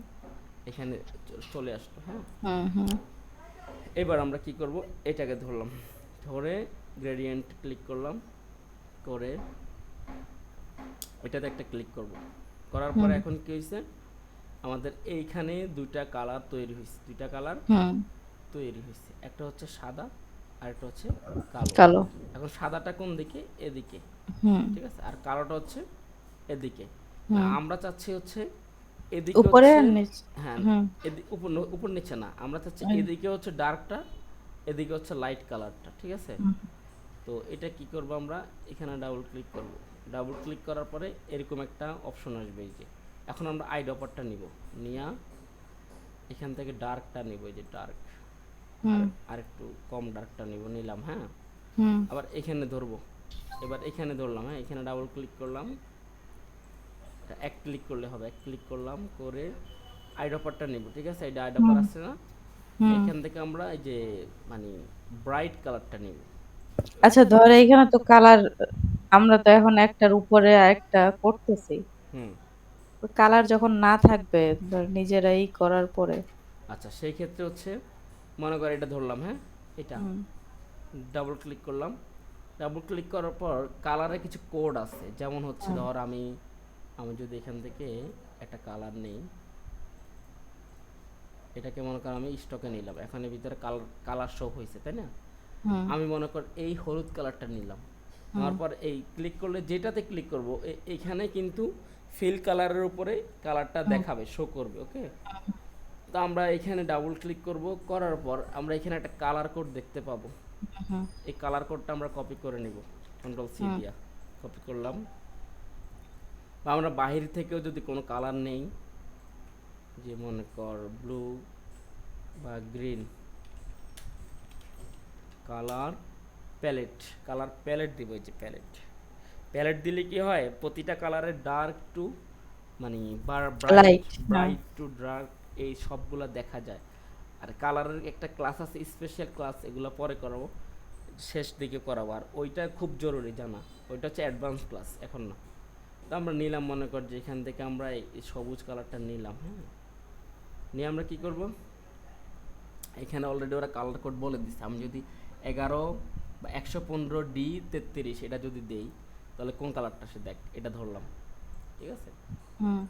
এখানে চলে আসলো, হ্যাঁ। হুম হুম এবার আমরা কি করব, এটাকে ধরলাম, ধরে গ্রেডিয়েন্ট ক্লিক করলাম, করে এটাতে একটা ক্লিক করব। করার পরে হুম এখন কি হয়েছে, আমাদের এইখানে দুইটা কালার তৈরি হয়েছে, দুইটা কালার হুম তৈরি হয়েছে, একটা হচ্ছে সাদা আর একটা হচ্ছে কালো। কালো। এখন সাদাটা কোন দিকে, এদিকে, হুম ঠিক আছে, আর কালোটা হচ্ছে এদিকে। হুম আমরা চাচ্ছি হচ্ছে এদিকে উপরে হচ্ছে, আর নিচ। হ্যাঁ, হুম উপর উপর নিচে না, আমরা চাচ্ছি হুম এদিকে হচ্ছে ডার্কটা, এদিকে হচ্ছে লাইট কালারটা, ঠিক আছে। হুম তো এটা কি করব, আমরা এখানে ডাবল ক্লিক করব। ডাবল ক্লিক করার পরে এরকম একটা অপশন আসবে, এই যে এখন আমরা আই ড্রপারটা নিব, নিয়া এখান থেকে ডার্কটা নিব, এই যে ডার্ক, আর হুম আর একটু কম ডার্কটা নিব, নিলাম, হ্যাঁ। হুম আবার এখানে ধরবো, এবার এখানে ধরলাম, হ্যাঁ, এখানে ডাবল ক্লিক করলাম, এক ক্লিক করলে হবে, এক ক্লিক করলাম, করে আই ড্রপারটা নিব, ঠিক আছে, এই আই ড্রপার হুম আসছে না, হুম। এখান থেকে আমরা এই যে মানে ব্রাইট কালারটা নিব। আচ্ছা ধর এখানে তো কালার, আমরা তো এখন একটার উপরে একটা করতেছি। হুম কালার যখন না থাকবে, ধর নিজেরাই করার পরে। আচ্ছা, সেই ক্ষেত্রে হচ্ছে মনে কর এটা ধরলাম, হ্যাঁ, এটা হুম ডাবল ক্লিক করলাম। ডাবল ক্লিক করার পর কালারে কিছু কোড আছে, যেমন হচ্ছে হুম ধর আমি আমি যদি এখান থেকে একটা কালার নেই, এটাকে মনে কর আমি স্টকে নিলাম, এখন এর ভিতরে কালার কালার শো হয়েছে, তাই না? হুম আমি মনে কর এই হলুদ কালারটা নিলাম, হুম নেওয়ার পর এই ক্লিক করলে যেটাতে ক্লিক করব এইখানে কিন্তু ফিল কালারের উপরে কালারটা হুম দেখাবে, শো করবে, ওকে? তো আমরা এখানে ডাবল ক্লিক করব, করার পর আমরা এখানে একটা কালার কোড দেখতে পাবো। হুম এই কালার কোডটা আমরা কপি করে নিব, কন্ট্রোল সি হুম দিয়া কপি করলাম। বা আমরা বাহির থেকেও যদি কোনো কালার নেই, যে মনে কর ব্লু বা green, colour palette, colour palette দিব, এই যে প্যালেট, প্যালেট দিলে কি হয়, প্রতিটা কালারের ডার্ক টু মানে ব্রাইট, লাইট, হ্যাঁ। ব্রাইট টু ডার্ক, এই সবগুলা দেখা যায়। আর কালারের একটা ক্লাস আছে, স্পেশাল ক্লাস, এগুলো পরে করাবো, শেষ দিকে করাবো। আর ওইটা খুব জরুরি জানা, ওইটা হচ্ছে অ্যাডভান্স ক্লাস, এখন না। তো আমরা নিলাম, মনে কর যে এখান থেকে আমরা এই সবুজ কালারটা নিলাম, হ্যাঁ, নিয়ে আমরা কি করব, এখানে অলরেডি ওরা কালার কোড বলে দিচ্ছে। আমি যদি 11 বা 115D33 এটা যদি দেই, তাহলে কোন কালারটা সে দেখ, এটা ধরলাম, ঠিক আছে? হুম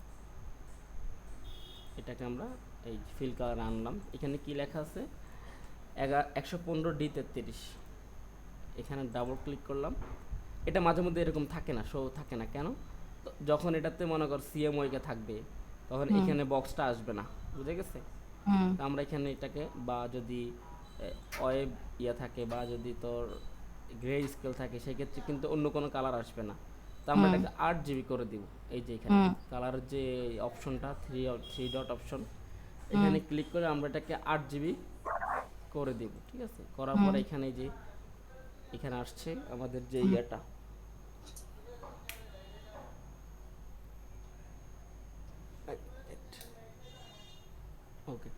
এটাকে আমরা এই ফিল কালার আনলাম। এখানে কি লেখা আছে, 115D33, এখানে ডাবল ক্লিক করলাম। এটা মাঝে মধ্যে এরকম থাকে না, শো থাকে না কেন? তো যখন এটাতে মনে কর সিএমওয়াইকে থাকবে, তখন হুম এখানে বক্সটা আসবে না, বুঝে গেছে? হুম তো আমরা এখানে এটাকে, বা যদি ওয়েব ইয়ে থাকে, বা যদি তোর গ্রে স্কেল থাকে, সেক্ষেত্রে কিন্তু অন্য কোনো কালার আসবে না। তো আমরা হুম এটাকে 8 GB করে দিব। এই যে এখানে হুম কালারের যে অপশনটা, থ্রি ডট অপশন, হুম এখানে ক্লিক করে আমরা এটাকে 8 GB করে দিব, ঠিক আছে? করার পর হুম এখানে যে এখানে আসছে আমাদের যে ইয়েটা, ওকে,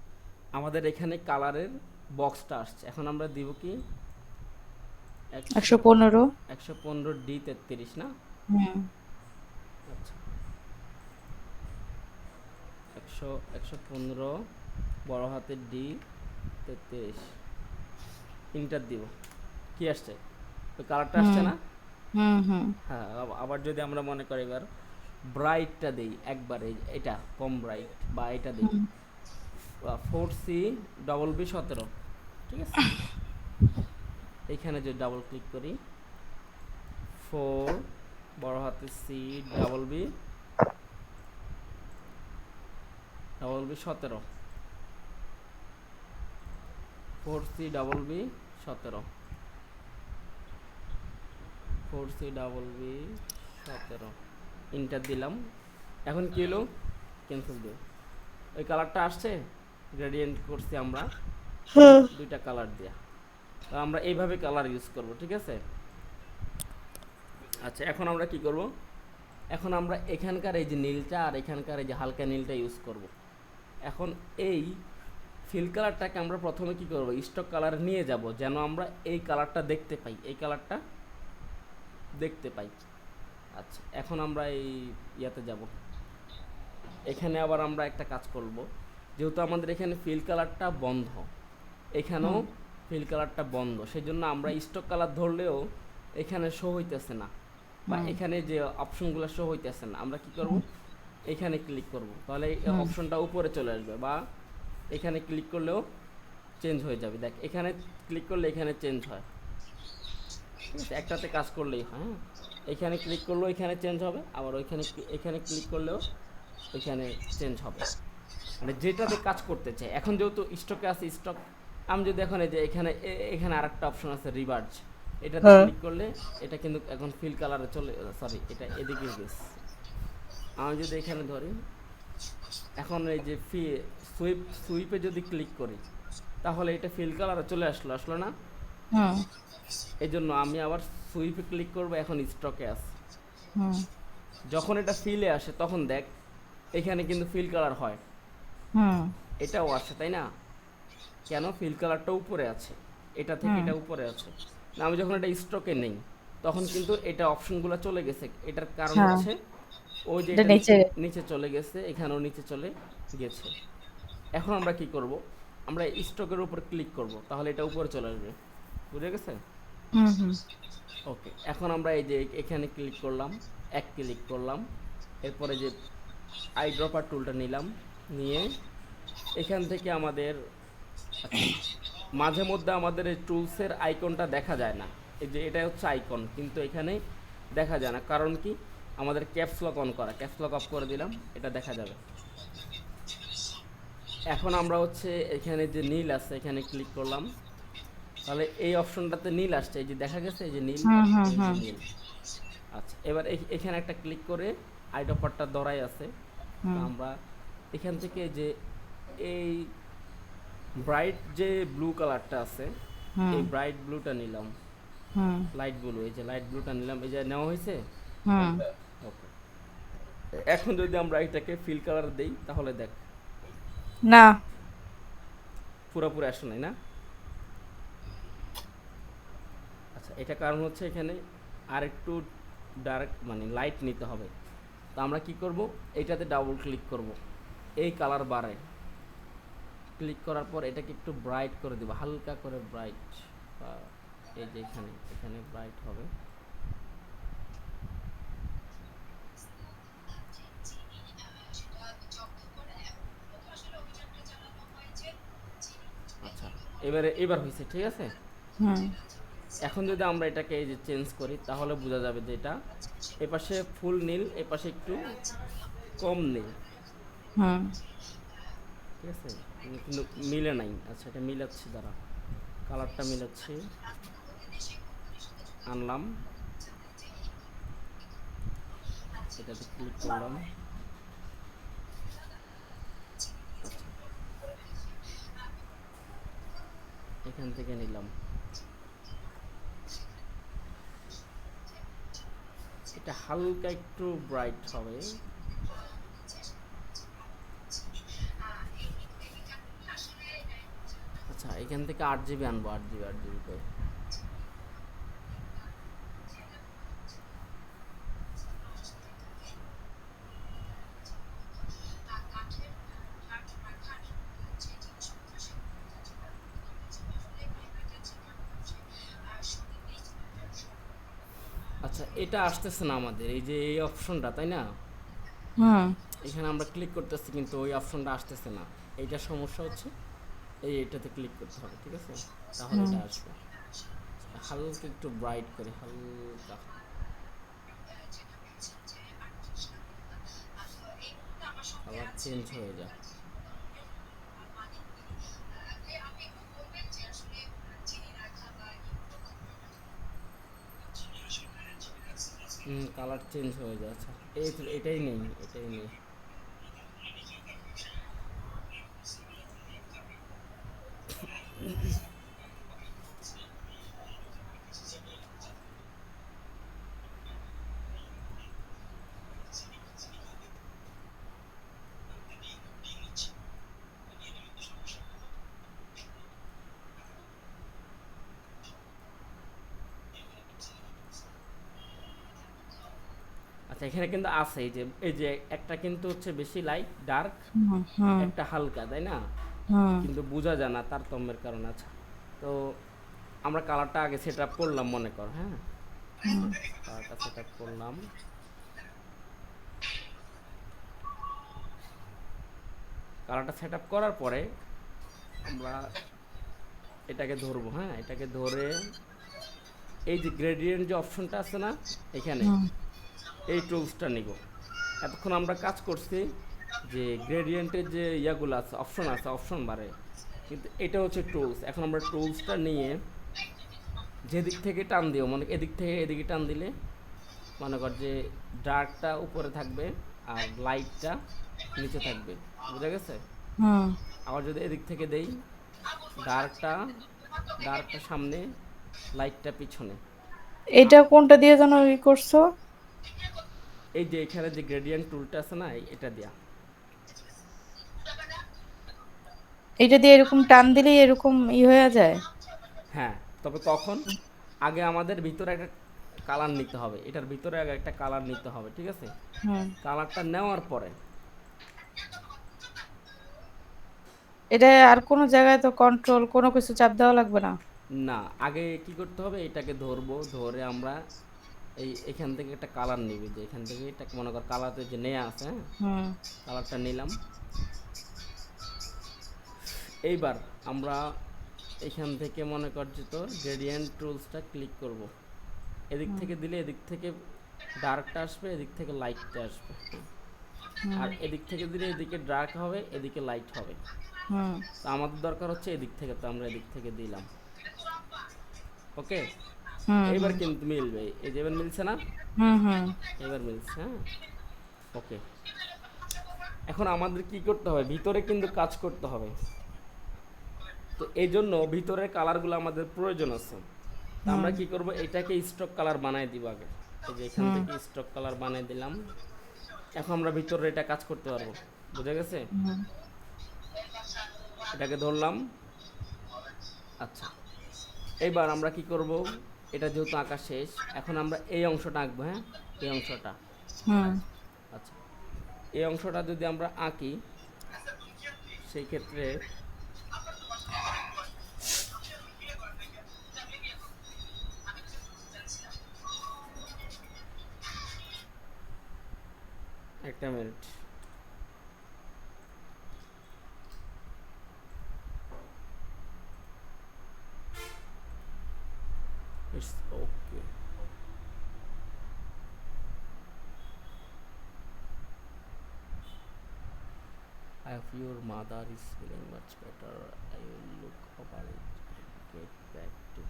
আমাদের এখানে কালারের বক্সটা আসছে। এখন আমরা দিব কি, 115। 115D33 না? হুম আচ্ছা, 115 বড় হাতের D33 ইন্টার দিব। কি আসছে, ওই কালারটা আসছে হুম না? হুম হুম হ্যাঁ, আবার যদি আমরা মনে করি এবার ব্রাইটটা দেই একবারে, এটা কম ব্রাইট, বা এটা দেই হুম 4C+B17, ঠিক আছে? এইখানে যদি ডাবল ক্লিক করি, 4 বড় হাতের C+B17, 4C+B17, 4C+B17 ইন্টার দিলাম। এখন কি হলো, ক্যান্সেল দিও, ওই কালারটা আসছে, গ্রেডিয়েন্ট করছি আমরা দুইটা কালার দিয়া। তো আমরা এইভাবে কালার ইউজ করব, ঠিক আছে? আচ্ছা, এখন আমরা কি করব, এখন আমরা এখানকার এই যে নীলটা আর এখানকার এই যে হালকা নীলটা ইউজ করব। এখন এই ফিল কালারটাকে আমরা প্রথমে কি করব, স্টক কালার নিয়ে যাব, যেন আমরা এই কালারটা দেখতে পাই, এই কালারটা দেখতে পাই। আচ্ছা, এখন আমরা এই ইয়াতে যাব, এখানে আবার আমরা একটা কাজ করব, যেহেতু আমাদের এখানে ফিল কালারটা বন্ধ, এখানেও হুম ফিল কালারটা বন্ধ, সেই জন্য আমরা স্টক কালার ধরলেও এখানে শো হইতেছে না, বা হুম এখানে যে অপশনগুলো শো হইতেছে না। আমরা কি করব, এখানে ক্লিক করব, তাহলে এই হুম অপশনটা উপরে চলে আসবে, বা এখানে ক্লিক করলেও চেঞ্জ হয়ে যাবে। দেখ, এখানে ক্লিক করলে এখানে চেঞ্জ হয়, ঠিক আছে? একটাতে কাজ করলেই হয়, হ্যাঁ। এখানে ক্লিক করলেও এখানে চেঞ্জ হবে, আবার ওইখানে এখানে ক্লিক করলেও এখানে চেঞ্জ হবে, মানে যেটাতে কাজ করতে চাই। এখন যেহেতু স্টকে আছে স্টক, আমি যদি এখন এই যে এখানে এখানে আরেকটা অপশন আছে রিভার্জ, এটাতে হ্যাঁ ক্লিক করলে এটা কিন্তু এখন ফিল কালারে চলে, সরি এটা এদিকে গেছে। আমি যদি এখানে ধরি, এখন এই যে সুইপে যদি ক্লিক করি, তাহলে এটা ফিল কালারে চলে আসলো না? হুম এই জন্য আমি আবার সুইপে ক্লিক করব, এখন স্টকে আছে। হুম যখন এটা ফিলে আসে তখন দেখ এখানে কিন্তু ফিল কালার হয়, হুম এটাও আসে, তাই না? কেন, ফিল কালারটা উপরে আছে, এটা থেকে হুম এটা উপরে আছে না। আমি যখন এটা স্টকে নেই, তখন কিন্তু এটা অপশনগুলো চলে গেছে। এটার কারণ হ্যাঁ হচ্ছে ওই যে এটা এটা নিচে। নিচে চলে গেছে, এখানেও নিচে চলে গেছে। এখন আমরা কি করব, আমরা স্টকের উপর ক্লিক করব, তাহলে এটা উপরে চলে আসবে। বুঝে গেছে? হুম হুম ওকে, এখন আমরা এই যে এখানে ক্লিক করলাম, এক ক্লিক করলাম, এরপরে যে আই ড্রপার টুলটা নিলাম, নিয়ে এখান থেকে আমাদের, আচ্ছা, মাঝে মধ্যে আমাদের এই টুলসের আইকনটা দেখা যায় না। এই যে এটা হচ্ছে আইকন, কিন্তু এখানে দেখা যায় না, কারণ কি, আমাদের ক্যাপস লক অন করা। ক্যাপস লক অফ করে দিলাম, এটা দেখা যাবে। এখন আমরা হচ্ছে এখানে যে নীল আছে, এখানে ক্লিক করলাম, তাহলে এই অপশনটাতে নীল আসছে, এই যে দেখা গেছে, এই যে নীল, হুম হুম এই যে হুম নীল। আচ্ছা, এবার এখানে একটা ক্লিক করে আই ড্রপারটা ধরাই আছে, তো হুম আমরা এখান থেকে যে এই ব্রাইট যে ব্লু কালারটা আছে, হুম এই ব্রাইট ব্লুটা নিলাম, হুম লাইট ব্লু, এই যে লাইট ব্লুটা নিলাম, এই যে নেওয়া হয়েছে। হুম। ওকে, এখন যদি আমরা এটাকে ফিল কালার দেই, তাহলে দেখ না। পুরোপুরি আসে নাই না। আচ্ছা, এটা কারণ হচ্ছে এখানে আর একটু ডার্ক মানে লাইট নিতে হবে। তো আমরা কি করব, এইটাতে ডাবল ক্লিক করব, এই কালার বারে ক্লিক করার পর এটাকে একটু ব্রাইট করে দেব, হালকা করে ব্রাইট, এই যে এখানে এখানে ব্রাইট হবে। আচ্ছা, এবার হয়েছে, ঠিক আছে। হুম এখন যদি আমরা এটাকে এই যে চেঞ্জ করি, তাহলে বোঝা যাবে যে এটা এপাশে ফুল নীল, এপাশে একটু কম নীল, হুম। ঠিক আছে, কিন্তু মিলে নাই। আচ্ছা, এটা মিলাচ্ছি, দ্বারা কালারটা মিলাচ্ছি, আনলাম, এটাতে ক্লিক করলাম। আচ্ছা, এখান থেকে নিলাম, এটা হালকা একটু ব্রাইট হবে। আচ্ছা, এখান থেকে 8 জিবি আনবো, 8 জিবি 8 জিবি করে। আচ্ছা, এটা আসতেছে না আমাদের, এই যে এই অপশনটা, তাই না? হুম এখানে আমরা ক্লিক করতেছি, কিন্তু ওই অপশনটা আসতেছে না। এইটা সমস্যা হচ্ছে, এইটাতে ক্লিক করতে হবে, ঠিক আছে, তাহলে হুম। এটা আসবে। হালকা একটু ব্রাইট করে, হালকা কালার চেঞ্জ হয়ে যায়। কালার চেঞ্জ হয়ে যায়। আচ্ছা, এই তো, এটাই নেই, এটাই নেই। আচ্ছা, এখানে কিন্তু আছে, এই যে একটা কিন্তু হচ্ছে বেশি লাইট ডার্ক, হুম হুম একটা হালকা, তাই না? হুম কিন্তু বোঝা যায় না তারতম্যের কারণে। আচ্ছা, তো আমরা কালারটা আগে সেট আপ করলাম, মনে কর, হ্যাঁ, কালারটা সেট আপ করলাম। কালারটা সেট আপ করার পরে আমরা এটাকে ধরবো, হ্যাঁ, এটাকে ধরে এই যে গ্রেডিয়েন্ট যে অপশনটা আছে না, এখানে হুম। এই টুলসটা নিব। এতক্ষণ আমরা কাজ করছি যে গ্রেডিয়েন্টের যে ইয়াগুলো আছে, অপশন আছে, অপশন বারে, কিন্তু এটা হচ্ছে টুলস। এখন আমরা টুলসটা নিয়ে যেদিক থেকে টান দিও, মানে এদিক থেকে এদিকে টান দিলে, মনে কর যে ডার্কটা উপরে থাকবে আর লাইটটা নিচে থাকবে। বুঝা গেছে? হুম। আবার যদি এদিক থেকে দেই, ডার্কটা ডার্কটা সামনে, লাইটটা পিছনে। এটা কোনটা দিয়ে যেন ই করছো? এই যে এখানে যে গ্রেডিয়েন্ট টুলটা আছে না, এটা দিয়া। এটা দিয়ে এরকম টান দিলেই এরকম ই হয়ে যায়? হ্যাঁ, তবে কখন, আগে আমাদের ভিতরে একটা কালার নিতে হবে, এটার ভিতরে আগে একটা কালার নিতে হবে, ঠিক আছে? হুম। কালারটা নেওয়ার পরে এটা আর কোনো জায়গায় তো কন্ট্রোল কোনো কিছু চাপ দেওয়া লাগবে না? না, আগে কি করতে হবে, এটাকে ধরবো, ধরে আমরা এখান থেকে একটা কালার নিবি, যে এখান থেকে এটা মনে কর কালারতে যে নেয়া আছে, হ্যাঁ, হুম। কালারটা নিলাম। এইবার আমরা এখান থেকে মনে কর যে তোর গ্রেডিয়েন্ট টুলসটা ক্লিক করব, এদিক থেকে দিলে এদিক থেকে ডার্কটা আসবে, এদিক থেকে লাইটটা আসবে, আর এদিক থেকে দিলে এদিকে ডার্ক হবে, এদিকে লাইট হবে। হুম। তো আমাদের দরকার হচ্ছে এদিক থেকে, তো আমরা এদিক থেকে দিলাম। ওকে, হুম। এইবার কিন্তু মিলবে, এই যে এবার মিলছে না, হুম। হুম। এবার মিলছে, হ্যাঁ। ওকে, এখন আমাদের কি করতে হবে, ভিতরে কিন্তু কাজ করতে হবে। তো এই জন্য ভিতরের কালারগুলো আমাদের প্রয়োজন আছে। তো আমরা কি করব, এটাকে স্টক কালার বানাই দিব আগে। এই যে এখান থেকে স্টক কালার বানাই দিলাম। এখন আমরা ভিতরে এটা কাজ করতে পারবো, বুঝা গেছে? এটাকে ধরলাম। আচ্ছা, এবার আমরা কি করব, এটা যেহেতু আঁকা শেষ, এখন আমরা এই অংশটা আঁকবো, হ্যাঁ, এই অংশটা। হুম। আচ্ছা, এই অংশটা যদি আমরা আঁকি, সেই ক্ষেত্রে একটা minute, it's okay. I have your mother is feeling much better. I will look over it and get back to.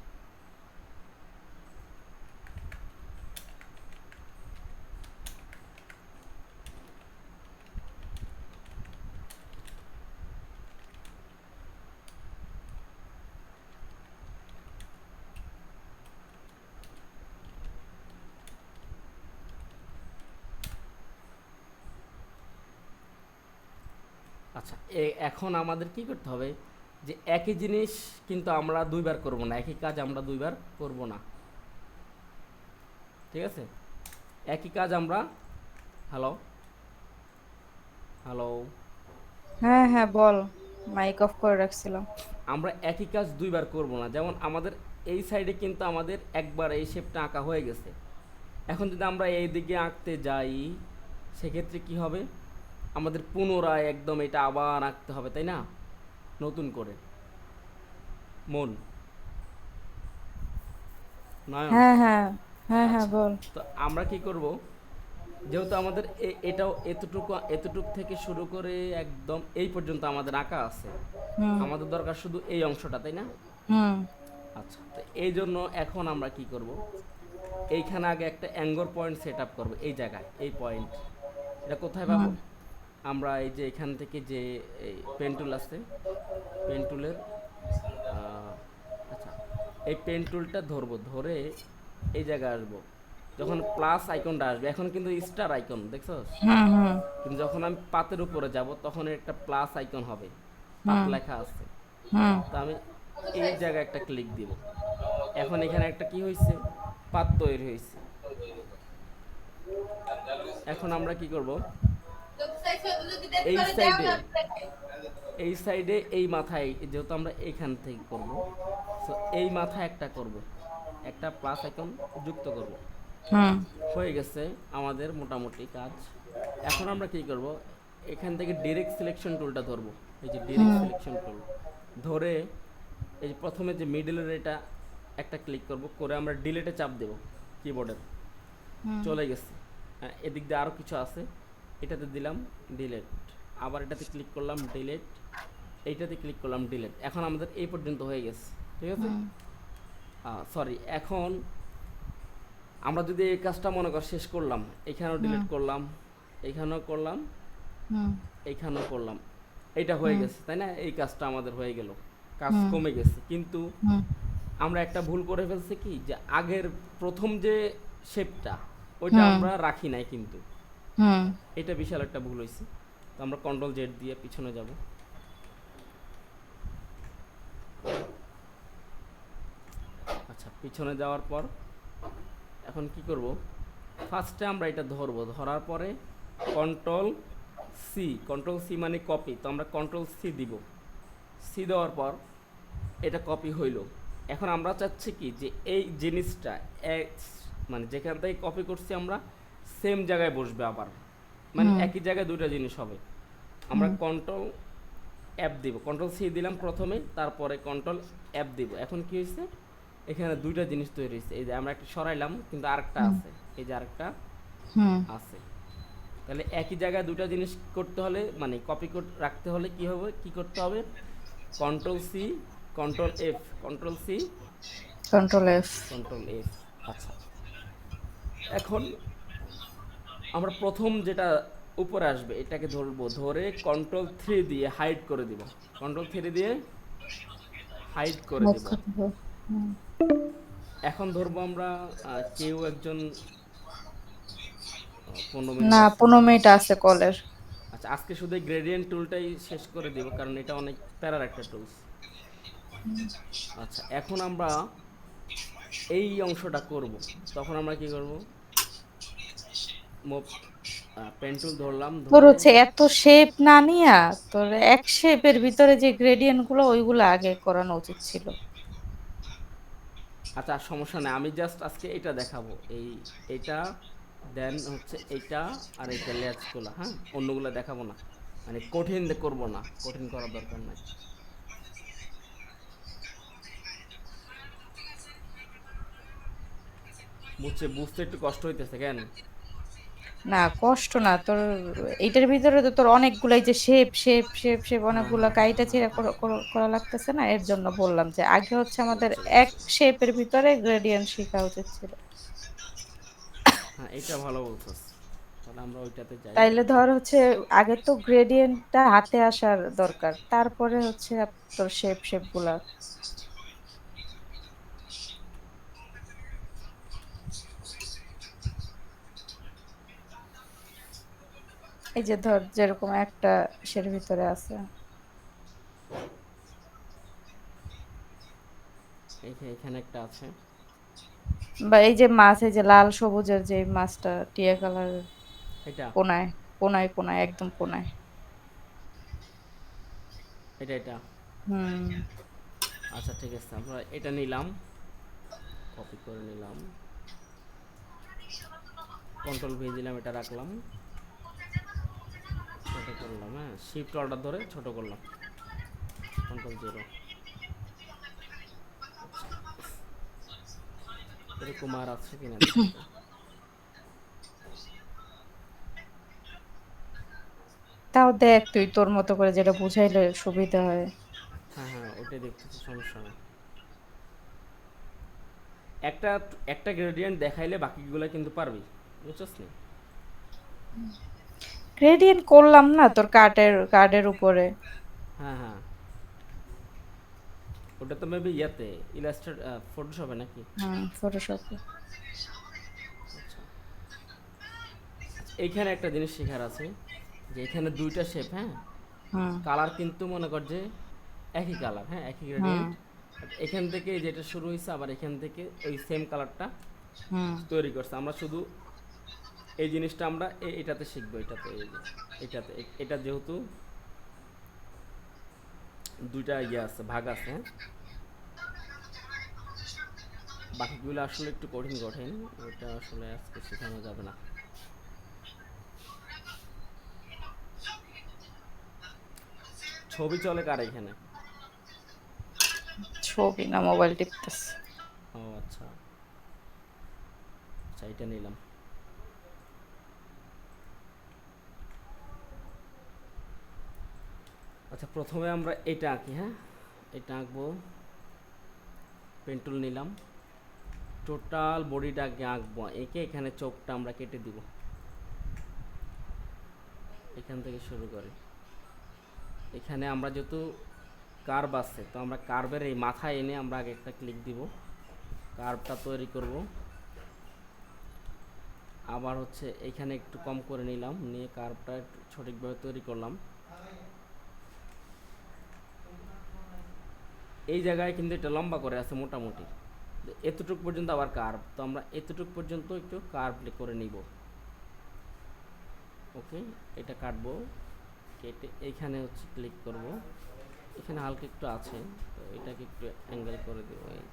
আচ্ছা, এখন আমাদের কি করতে হবে, যে একই জিনিস কিন্তু আমরা দুইবার করব না, একই কাজ আমরা দুইবার করব না, ঠিক আছে? একই কাজ আমরা, হ্যালো হ্যালো, হ্যাঁ হ্যাঁ বল, মাইক অফ করে রাখছিলাম। আমরা একই কাজ দুইবার করব না। যেমন আমাদের এই সাইডে কিন্তু আমাদের একবার এই শেপটা আঁকা হয়ে গেছে। এখন যদি আমরা এই দিকে আঁকতে যাই, সেক্ষেত্রে কি হবে, আমাদের পুনরায় একদম এটা আবার আঁকতে হবে, তাই না, নতুন করে। মন, নয়ন, হ্যাঁ হ্যাঁ হ্যাঁ হ্যাঁ আচ্ছা, বল। তো আমরা কি করব, যেহেতু আমাদের এটাও এতটুক থেকে শুরু করে একদম এই পর্যন্ত আমাদের আঁকা আছে, হুম। আমাদের দরকার শুধু এই অংশটা, তাই না? হুম। আচ্ছা, তো এই জন্য এখন আমরা কি করব, এইখানে আগে একটা অ্যাঙ্গর পয়েন্ট সেট আপ করবো, এই জায়গায়, এই পয়েন্ট। এটা কোথায় পাবো, আমরা এই যে এখান থেকে যে এই পেন টুল আছে, পেন টুলের, আচ্ছা, এই পেন টুলটা ধরবো, ধরে এই জায়গায় আসবো। যখন প্লাস আইকনটা আসবে, এখন কিন্তু স্টার আইকন দেখছো, হুম। হুম। কিন্তু যখন আমি পাতের উপরে যাব, তখন একটা প্লাস আইকন হবে, পাত লেখা আছে। হুম। তো আমি এই জায়গায় একটা ক্লিক দিব। এখন এখানে একটা কি হয়েছে, পাত তৈরি হয়েছে। এখন আমরা কি করব, এই সাইডে, এই সাইডে এই মাথায়, যেহেতু আমরা এইখান থেকে করব, সো এই মাথায় একটা করব, একটা প্লাস আইকন যুক্ত করব। হুম। হয়ে গেছে আমাদের মোটামুটি কাজ। এখন আমরা কি করব, এখান থেকে ডিরেক্ট সিলেকশন টুলটা ধরবো, এই যে ডিরেক্ট সিলেকশন টুল ধরে, এই যে প্রথমে যে মিডলের এটা একটা ক্লিক করব, করে আমরা ডিলেটে চাপ দেব কিবোর্ডের, চলে গেছে। এদিক দিয়ে আরও কিছু আছে, এটাতে দিলাম ডিলেট, আবার এটাতে ক্লিক করলাম ডিলেট, এইটাতে ক্লিক করলাম ডিলেট। এখন আমাদের এই পর্যন্ত হয়ে গেছে, ঠিক আছে? সরি, এখন আমরা যদি এই কাজটা মনে কর শেষ করলাম, এখানেও ডিলিট করলাম, এইখানেও করলাম, এইখানেও করলাম, এইটা হয়ে গেছে, তাই না? এই কাজটা আমাদের হয়ে গেল, কাজ কমে গেছে। কিন্তু আমরা একটা ভুল করে ফেলছি কি, যে আগের প্রথম যে শেপটা, ওইটা আমরা রাখি নাই কিন্তু, এটা বিশাল একটা ভুল হয়েছে। তো আমরা কন্ট্রোল জেড দিয়ে পিছনে যাব। আচ্ছা, পিছনে যাওয়ার পর এখন কি করব, ফার্স্টে আমরা এটা ধরবো, ধরার পরে কন্ট্রোল সি মানে কপি, তো আমরা কন্ট্রোল সি দিব। সি দেওয়ার পর এটা কপি হইল। এখন আমরা চাচ্ছি কি যে এই জিনিসটা মানে যেখান থেকে কপি করছি আমরা সেম জায়গায় বসবে আবার, মানে হুম একই জায়গায় দুইটা জিনিস হবে। আমরা কন্ট্রোল অ্যাপ দিব, কন্ট্রোল সি দিলাম প্রথমে, তারপরে কন্ট্রোল অ্যাপ দিব। এখন কি হয়েছে, এখানে দুইটা জিনিস তৈরি হয়েছে। এই যে আমরা একটা সরাইলাম কিন্তু আরেকটা হুম আছে, এই যে আরেকটা হুম আছে। তাহলে একই জায়গায় দুটো জিনিস করতে হলে, মানে কপি রাখতে হলে কি হবে, কি করতে হবে, control C control F, control C control F. Control F. আচ্ছা, এখন আমরা প্রথম যেটা উপরে আসবে এটাকে ধরবো, ধরে কন্ট্রোল থ্রি দিয়ে হাইড করে দিব, কন্ট্রোল থ্রি দিয়ে হাইড করে দিব। এখন ধরবো আমরা কেউ একজন 15 মিনিট না, আছে। 15 মিনিট আছে কলের। আচ্ছা, আজকে শুধু গ্রেডিয়েন্ট টুলটাই শেষ করে দিব, কারণ এটা অনেক প্যারার একটা টুলস। আচ্ছা, এখন আমরা এই অংশটা করব, তখন আমরা কি করব, পেন টুল ধরলাম, তোর ধরে হচ্ছে এত শেপ না নিয়া তোর এক শেপের ভিতরে যে গ্রেডিয়েন্ট গুলো ওইগুলো আগে করানো উচিত ছিল। আচ্ছা সমস্যা নেই, আমি জাস্ট আজকে এটা দেখাবো, এইটা দেন হচ্ছে এইটা, আর এইটা লেজগুলো, হ্যাঁ, অন্যগুলো দেখাবো না, মানে কঠিন করব না, কঠিন করার দরকার নাই। বুঝতে একটু কষ্ট হইতেছে কেন? না কষ্ট না তোর, এইটার ভিতরে তো তোর অনেকগুলাই যে শেপ শেপ শেপ শেপ হ্যাঁ অনেকগুলা হ্যাঁ হ্যাঁ কাইটা হ্যাঁ চিরা হ্যাঁ, করা লাগতেছে না, এর জন্য বললাম যে আগে হচ্ছে আমাদের বুঝছি এক বুঝছি। শেপের ভিতরে গ্রেডিয়েন্ট শেখা উচিত ছিল। হ্যাঁ, এটা ভালো বলছস, তাহলে আমরা ওইটাতে যাই। তাইলে ধর হচ্ছে আগে তো গ্রেডিয়েন্টটা হাতে আসার দরকার, তারপরে হচ্ছে তোর শেপ শেপ গুলা। এই যে ধর যেরকম একটা সের ভিতরে আছে, এখানে একটা আছে। বা এই যে মাছ, এই যে লাল সবুজের যে মাছটা টিয়া কালারের, এটা কোনায় কোনায় কোনায় একদম কোনায়। এটা। হুম আচ্ছা ঠিক আছে, আমরা এটা নিলাম, কপি করে নিলাম, কন্ট্রোল ভি দিলাম, এটা রাখলাম, ছোট করলাম, হ্যাঁ, শিফট অর্ডার ধরে ছোট করলাম, কন্ট্রোল জিরো। এরকম আর আছে কিনা দেখি তো। তাও দেখ তুই তোর মতো করে যেটা বুঝাইলে সুবিধা হয়। হ্যাঁ হ্যাঁ, ওইটাই দেখতেছি, সমস্যা নেই। একটা একটা গ্রেডিয়েন্ট দেখাইলে বাকিগুলো কিন্তু পারবি, বুঝছস না? গ্রেডিয়েন্ট করলাম না তোর কার্ডের উপরে। হ্যাঁ হ্যাঁ, ওটা তো মেবি ইয়াতে ইলাস্ট্রেট ফটোশপে নাকি? হুম ফটোশপে। আচ্ছা, এইখানে একটা জিনিস শেখার আছে, যে এখানে দুইটা শেপ, হ্যাঁ, হুম কালার কিন্তু মনে কর যে একই কালার, হ্যাঁ, একই হুম গ্রেডিয়েন্ট, এখান থেকে যেটা শুরু হয়েছে আবার এখান থেকে ওই সেম কালারটা হুম তৈরি করছে। আমরা শুধু এই জিনিসটা আমরা এটাতে শিখবো, এটাতে, এই যে এটাতে, এটা যেহেতু দুইটা ইয়ে আছে, ভাগ আছে, হ্যাঁ, বাকিগুলো আসলে একটু কঠিন কঠিন, ওটা আসলে আজকে শেখানো যাবে না। ছবি চলে কার এখানে? ছবি না, মোবাইল টিপতেছে। ও আচ্ছা, আচ্ছা এটা নিলাম। আচ্ছা, প্রথমে আমরা এটা আঁকি, হ্যাঁ, এটা আঁকবো, পেন্টুল নিলাম, টোটাল বডিটা আগে আঁকবো, এঁকে এখানে চোখটা আমরা কেটে দিব, এখান থেকে শুরু করি। এখানে আমরা যেহেতু কার্ভ আছে, তো আমরা কার্ভের এই মাথায় এনে আমরা আগে একটা ক্লিক দিব, কার্ভটা তৈরি করব। আবার হচ্ছে এখানে একটু কম করে নিলাম, নিয়ে কার্ভটা সঠিকভাবে তৈরি করলাম। এই জায়গায় কিন্তু এটা লম্বা করে আছে মোটামুটি, এতটুকু পর্যন্ত আবার কার্ভ, তো আমরা এতটুকু পর্যন্ত একটু কার্ভ করে নিব। ওকে, এটা কাটবো, কেটে এইখানে হচ্ছে ক্লিক করব, এখানে হালকা একটু আছে, তো এটাকে একটু অ্যাঙ্গেল করে দেবো। এই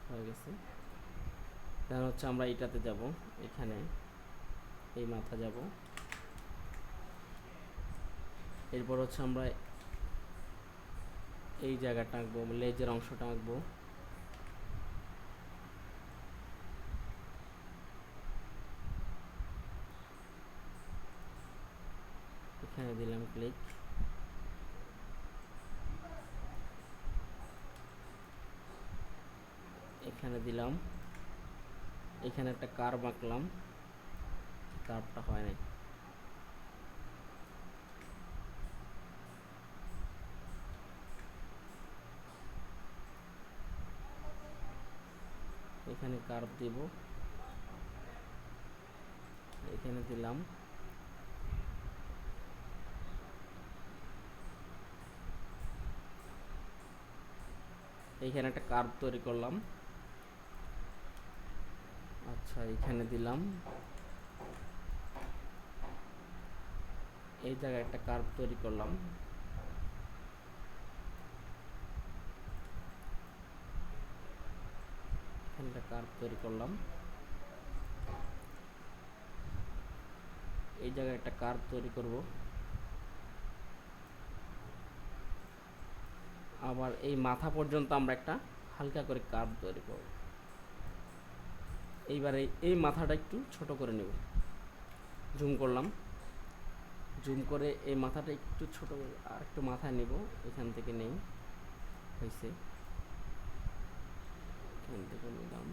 হয়ে গেছে। তাহলে হচ্ছে আমরা এটাতে যাব, এখানে এই মাথা যাব, এরপর হচ্ছে আমরা এই জায়গাটা আঁকবো, লেজের অংশটা আঁকবো। এখানে দিলাম ক্লিক, এখানে দিলাম, এখানে একটা কার্ভ আঁকলাম, কার্ভটা হয় নাই। এখানে কার্ভ দিব, এখানে দিলাম, এইখানে একটা কার্ভ তৈরি করলাম। আচ্ছা, এখানে দিলাম, এই জায়গায় একটা কার্ভ তৈরি করলাম। এখানে একটা কার্ভ তৈরি করলাম, এই জায়গায় একটা কার্ভ তৈরি করব। আবার এই মাথা পর্যন্ত আমরা একটা হালকা করে কার্ভ তৈরি করব। এইবারে এই মাথাটা একটু ছোট করে নেব, জুম করলাম, জুম করে এই মাথাটা একটু ছোট করে আর একটু মাথায় নেব, এখান থেকে নেই, হয়েছে, এখান থেকে নিলাম,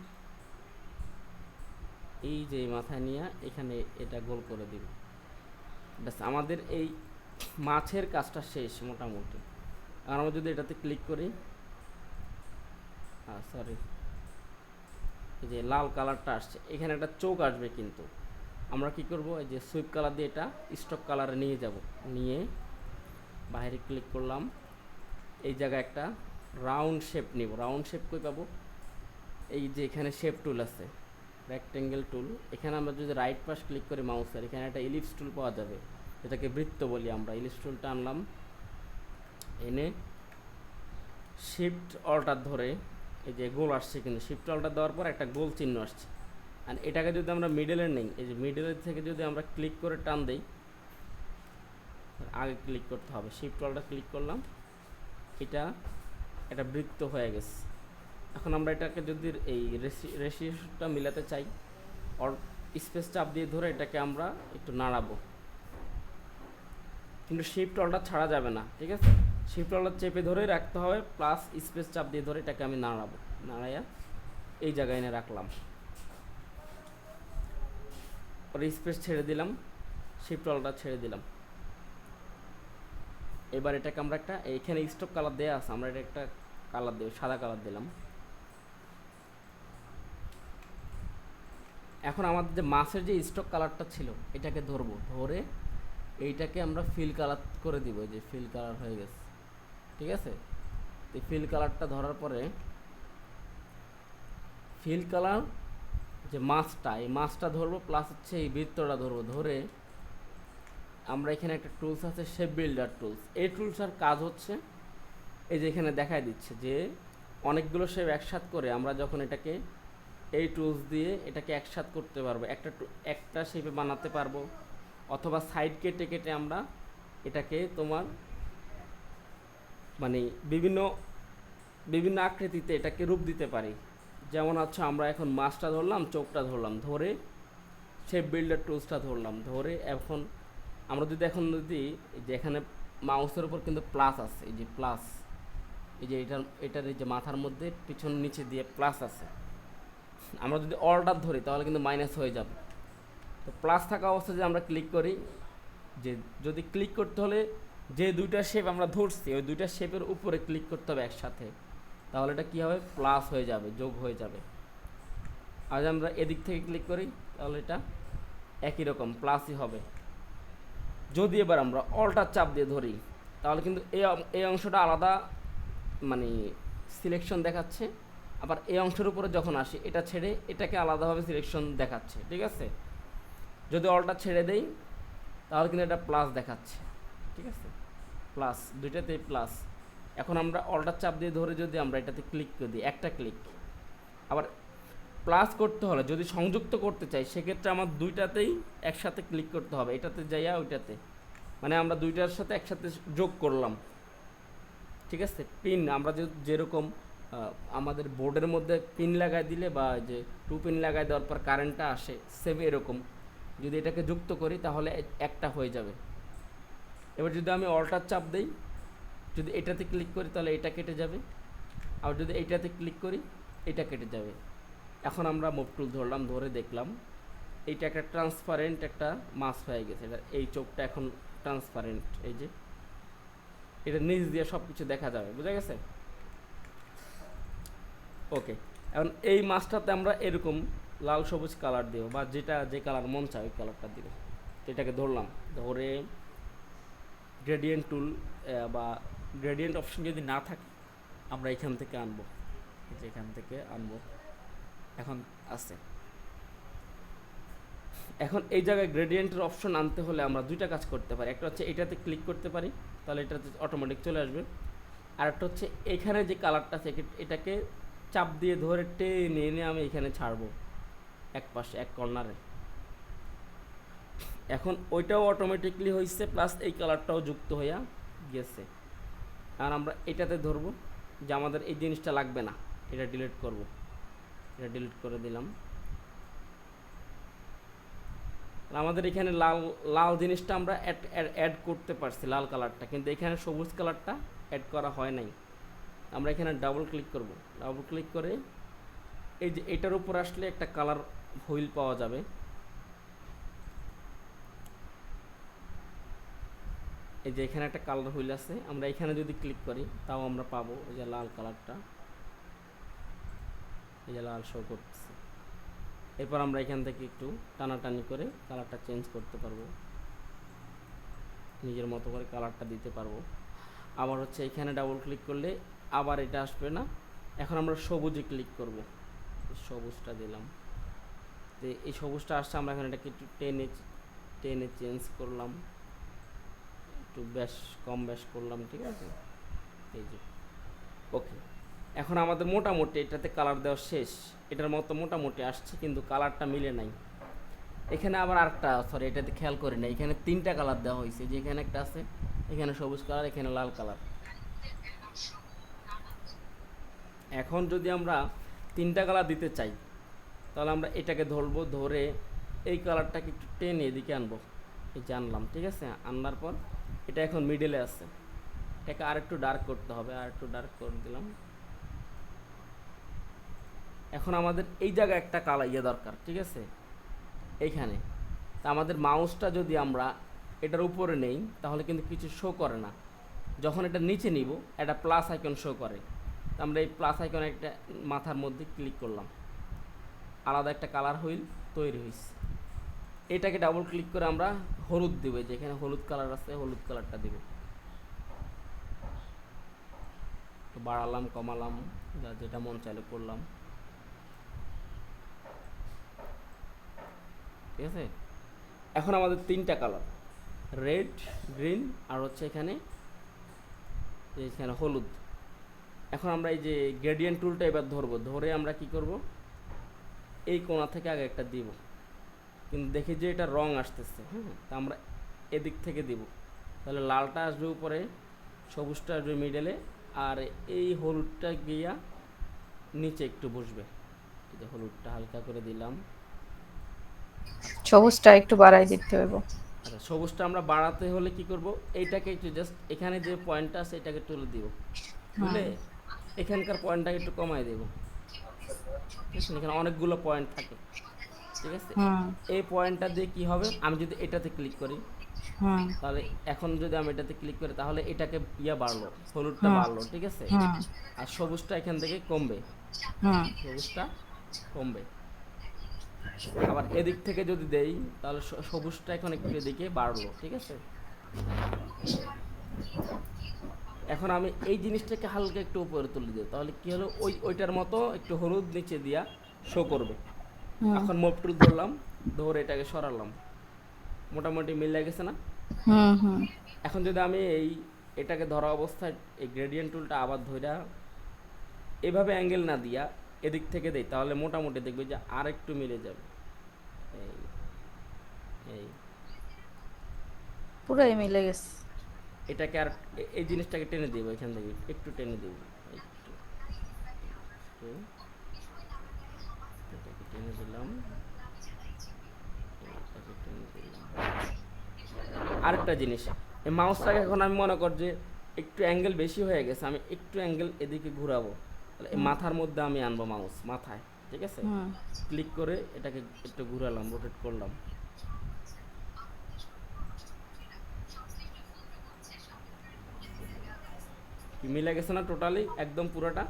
এই যে মাথায় নিয়ে এখানে এটা গোল করে দিব। ব্যাস, আমাদের এই মাছের কাজটা শেষ মোটামুটি। আর আমরা যদি এটাতে ক্লিক করি, সরি, এই যে লাল কালারটা আসছে, এখানে একটা চোখ আসবে, কিন্তু আমরা কি করব, এই যে সুইপ কালার দিয়ে এটা স্টক কালারে নিয়ে যাব, নিয়ে বাইরে ক্লিক করলাম, এই জায়গায় একটা রাউন্ড শেপ নিব। রাউন্ড শেপ কই পাবো, এই যে এখানে শেপ টুল আছে, রেক্টেঙ্গেল টুল, এখানে আমরা যদি রাইট পাশ ক্লিক করি মাউসের, এখানে একটা ইলিপস টুল পাওয়া যাবে, এটাকে বৃত্ত বলি আমরা। ইলিপস টুলটা আনলাম, এনে শিফট অল্টার ধরে, এই যে গোল আসছে, কিন্তু শিফট অল্টার দেওয়ার পর একটা গোল চিহ্ন আসছে, আর এটাকে যদি আমরা মিডলে নেই, এই যে মিডলের থেকে যদি আমরা ক্লিক করে টান দেই, আগে ক্লিক করতে হবে, শিফট অল্টার ক্লিক করলাম, এটা একটা বৃত্ত হয়ে গেছে। এখন আমরা এটাকে যদি এই রেশিওটা মিলাতে চাই, স্পেস চাপ দিয়ে ধরে এটাকে আমরা একটু নাড়াবো, কিন্তু শিফট অল্টার ছাড়া যাবে না, ঠিক আছে? শিফট অল্টার চেপে ধরেই রাখতে হবে, প্লাস স্পেস চাপ দিয়ে ধরে এটাকে আমি নাড়াবো, নাড়াইয়া এই জায়গায় এনে রাখলাম, পরে স্পেস ছেড়ে দিলাম, শিফট অল্টার ছেড়ে দিলাম। এবার এটাকে আমরা একটা, এইখানে স্টক কালার দেওয়া আছে, আমরা এটা একটা কালার দেব, সাদা কালার দিলাম। এখন আমাদের যে মাছের যে স্টক কালারটা ছিল, এটাকে ধরবো, ধরে এইটাকে আমরা ফিল কালার করে দিব, যে ফিল কালার হয়ে গেছে, ঠিক আছে? এই ফিল কালারটা ধরার পরে ফিল কালার যে মাছটা, এই মাছটা ধরবো, প্লাস হচ্ছে এই বৃত্তটা ধরবো, ধরে আমরা এখানে একটা টুলস আছে, শেপ বিল্ডার টুলস। এই টুলসটার কাজ হচ্ছে, এই যে এখানে দেখায় দিচ্ছে যে অনেকগুলো শেপ একসাথ করে আমরা যখন এটাকে এই টুলস দিয়ে এটাকে একসাথ করতে পারবো, একটা শেপে বানাতে পারবো, অথবা সাইড কেটে কেটে আমরা এটাকে তোমার মানে বিভিন্ন বিভিন্ন আকৃতিতে এটাকে রূপ দিতে পারি। যেমন হচ্ছে আমরা এখন মাছটা ধরলাম, চোখটা ধরলাম, ধরে শেপ বিল্ডার টুলসটা ধরলাম, ধরে এখন আমরা যদি এই যে এখানে মাউসের উপর কিন্তু প্লাস আছে, এই যে প্লাস, এই যে এটার এই যে মাথার মধ্যে পিছন নিচে দিয়ে প্লাস আছে, আমরা যদি অল্টার ধরি তাহলে কিন্তু মাইনাস হয়ে যাবে। তো প্লাস থাকা অবস্থায় যে আমরা ক্লিক করি, যে যদি ক্লিক করতে হলে যে দুইটা শেপ আমরা ধরছি ওই দুইটা শেপের উপরে ক্লিক করতে হবে একসাথে, তাহলে এটা কী হবে, প্লাস হয়ে যাবে, যোগ হয়ে যাবে। আজ আমরা এদিক থেকে ক্লিক করি, তাহলে এটা একই রকম প্লাসই হবে। যদি এবার আমরা অল্টার চাপ দিয়ে ধরি, তাহলে কিন্তু এই অংশটা আলাদা মানে সিলেকশন দেখাচ্ছে, আবার এই অংশের উপরে যখন আসি এটা ছেড়ে এটাকে আলাদাভাবে সিলেকশন দেখাচ্ছে, ঠিক আছে। যদি অলটা ছেড়ে দেই তাহলে কিন্তু এটা প্লাস দেখাচ্ছে, ঠিক আছে, প্লাস, দুইটাতেই প্লাস। এখন আমরা অলটা চাপ দিয়ে ধরে যদি আমরা এটাতে ক্লিক করে দিই, একটা ক্লিক, আবার প্লাস করতে হলে যদি সংযুক্ত করতে চাই সেক্ষেত্রে আমার দুইটাতেই একসাথে ক্লিক করতে হবে, এটাতে যাইয়া ওইটাতে, মানে আমরা দুইটার সাথে একসাথে যোগ করলাম, ঠিক আছে। পিন আমরা যেরকম আমাদের বোর্ডের মধ্যে পিন লাগাই দিলে বা যে 2 পিন লাগাই দেওয়ার পর কারেন্টটা আসে, সেম এরকম যদি এটাকে যুক্ত করি তাহলে একটা হয়ে যাবে। এবার যদি আমি অল্টার চাপ দেই, যদি এটাতে ক্লিক করি তাহলে এটা কেটে যাবে, আর যদি এইটাতে ক্লিক করি এটা কেটে যাবে। এখন আমরা মুভ টুল ধরলাম, ধরে দেখলাম এইটা একটা ট্রান্সপারেন্ট একটা মাস হয়ে গেছে, এটা এই চোখটা এখন ট্রান্সপারেন্ট, এই যে এটা নিচ দিয়ে সব কিছু দেখা যাবে, বুঝা গেছে। ওকে, এখন এই মাছটাতে আমরা এরকম লাল সবুজ কালার দেবো, বা যে কালার মন চায় ওই কালারটা দিব। তো এটাকে ধরলাম, ধরে গ্রেডিয়েন্ট টুল বা গ্রেডিয়েন্ট অপশন যদি না থাকে আমরা এখান থেকে আনবো, এখান থেকে আনবো, এখন আছে। এখন এই জায়গায় গ্রেডিয়েন্টের অপশন আনতে হলে আমরা দুইটা কাজ করতে পারি, একটা হচ্ছে এটাতে ক্লিক করতে পারি, তাহলে এটাতে অটোমেটিক চলে আসবে, আর একটা হচ্ছে এখানে যে কালারটা আছে এটাকে চাপ দিয়ে ধরে টেনে এনে আমি এখানে ছাড়বো এক পাশে, এক কর্নারে। এখন ওইটাও অটোমেটিকলি হয়েছে, প্লাস এই কালারটাও যুক্ত হইয়া গেছে। আর আমরা এটাতে ধরবো যে আমাদের এই জিনিসটা লাগবে না, এটা ডিলিট করব, এটা ডিলিট করে দিলাম। আমাদের এখানে লাল লাল জিনিসটা আমরা অ্যাড করতে পারছি, লাল কালারটা, কিন্তু এখানে সবুজ কালারটা অ্যাড করা হয় নাই। আমরা এখানে ডাবল ক্লিক করব, ডাবল ক্লিক করে এই যে এটার উপর আসলে একটা কালার হুইল পাওয়া যাবে, এই যে এখানে একটা কালার হুইল আছে, আমরা এখানে যদি ক্লিক করি তাও আমরা পাবো এই যে লাল কালারটা, এই যে লাল শো করতেছে। এরপর আমরা এখান থেকে একটু টানাটানি করে কালারটা চেঞ্জ করতে পারবো, নিজের মতো করে কালারটা দিতে পারবো। আবার হচ্ছে এখানে ডাবল ক্লিক করলে আবার এটা আসবে না, এখন আমরা সবুজে ক্লিক করব, সবুজটা দিলাম, তো এই সবুজটা আসছে, আমরা এখানে এটাকে একটু টেনে চেঞ্জ করলাম, একটু কম বেশ করলাম, ঠিক আছে, এই যে ওকে। এখন আমাদের মোটামুটি এটাতে কালার দেওয়া শেষ, এটার মতো মোটামুটি আসছে, কিন্তু কালারটা মিলে নাই। এখানে আবার আরেকটা, সরি এটাতে খেয়াল করি না, এখানে 3টা কালার দেওয়া হয়েছে, যে এখানে একটা আছে, এখানে সবুজ কালার, এখানে লাল কালার। এখন যদি আমরা 3টা কালার দিতে চাই তাহলে আমরা এটাকে ধরবো, ধরে এই কালারটাকে একটু টেনে এদিকে আনবো, এই যে আনলাম, ঠিক আছে। আনার পর এটা এখন মিডলে আছে, এটাকে আর একটু ডার্ক করতে হবে, আর একটু ডার্ক করে দিলাম। এখন আমাদের এই জায়গায় একটা কালার দরকার, ঠিক আছে, এইখানে। তা আমাদের মাউসটা যদি আমরা এটার উপরে নেই তাহলে কিন্তু কিছু শো করে না, যখন এটা নিচে নিব একটা প্লাস আইকন শো করে। তা আমরা এই প্লাস আইকন একটা মাথার মধ্যে ক্লিক করলাম, আলাদা একটা কালার হুইল তৈরি হয়েছে। এটাকে ডাবল ক্লিক করে আমরা হলুদ দেবো, যেখানে হলুদ কালার আছে হলুদ কালারটা দেব, বাড়ালাম কমালাম, যেটা মন চাইলে করলাম, ঠিক আছে। এখন আমাদের 3টা কালার, রেড, গ্রিন, আর হচ্ছে এখানে হলুদ। এখন আমরা এই যে গ্রেডিয়েন্ট টুলটা এবার ধরবো, ধরে আমরা কি করব, এই কোণা থেকে আগে একটা দিব, কিন্তু দেখি যে এটা রং আসতেছে, হ্যাঁ, তা আমরা এদিক থেকে দিব, তাহলে লালটা আসবে উপরে, সবুজটা আসবে মিডলে, আর এই হলুদটা গিয়া নিচে একটু বসবে। এই যে হলুদটা হালকা করে দিলাম, সবুজটা একটু বাড়াই দিতে হবে। আচ্ছা সবুজটা আমরা বাড়াতে হলে কি করব, এইটাকে একটু জাস্ট এখানে যে পয়েন্টটা আছে এটাকে তুলে দিব, তুলে এখানকার পয়েন্টটাকে একটু কমাই দেব, ঠিক আছে, এখানে অনেকগুলো পয়েন্ট থাকে, ঠিক আছে। এই পয়েন্টটা দিয়ে কি হবে, আমি যদি এটাতে ক্লিক করি তাহলে এখন যদি আমি এটাতে ক্লিক করি তাহলে এটাকে বাড়লো, হলুদটা বাড়লো, ঠিক আছে, আর সবুজটা এখান থেকে কমবে, সবুজটা কমবে। আবার এদিক থেকে যদি দেই তাহলে সবুজটা এখন একটু এদিকে বাড়লো, ঠিক আছে। এখন আমি এই জিনিসটাকে হালকা একটু উপরে তুলে দিই, তাহলে কি হলো, ওইটার মতো একটু হলুদ নিচে দিয়া শো করবে। হুম এখন মুভ টুল ধরলাম, ধরে এটাকে সরালাম, মোটামুটি মিলে গেছে না? হুম হুম এখন যদি আমি এটাকে ধরা অবস্থায় এই গ্রেডিয়েন্ট টুলটা আবার ধইরা এভাবে অ্যাঙ্গেল না দিয়া এদিক থেকে দেই, তাহলে মোটামুটি দেখবে যে আর একটু মিলে যাবে। এই এই পুরাই মিলে গেছে। এটাকে আর এই জিনিসটাকে টেনে দিব, এখান থেকে একটু টেনে দিব, একটু একটু এটাকে টেনে দিলাম, এটাকে টেনে দিলাম। আরেকটা জিনিস, এই মাউসটাকে এখন আমি মনে কর যে একটু অ্যাঙ্গেল বেশি হয়ে গেছে, আমি একটু অ্যাঙ্গেল এদিকে ঘুরাবো, তাহলে এই হুম মাথার মধ্যে আমি আনবো মাউস মাথায়, ঠিক আছে? হুম ক্লিক করে এটাকে একটু ঘুরালাম, রোটেট করলাম, কি মিলে গেছে না টোটালি একদম পুরোটা?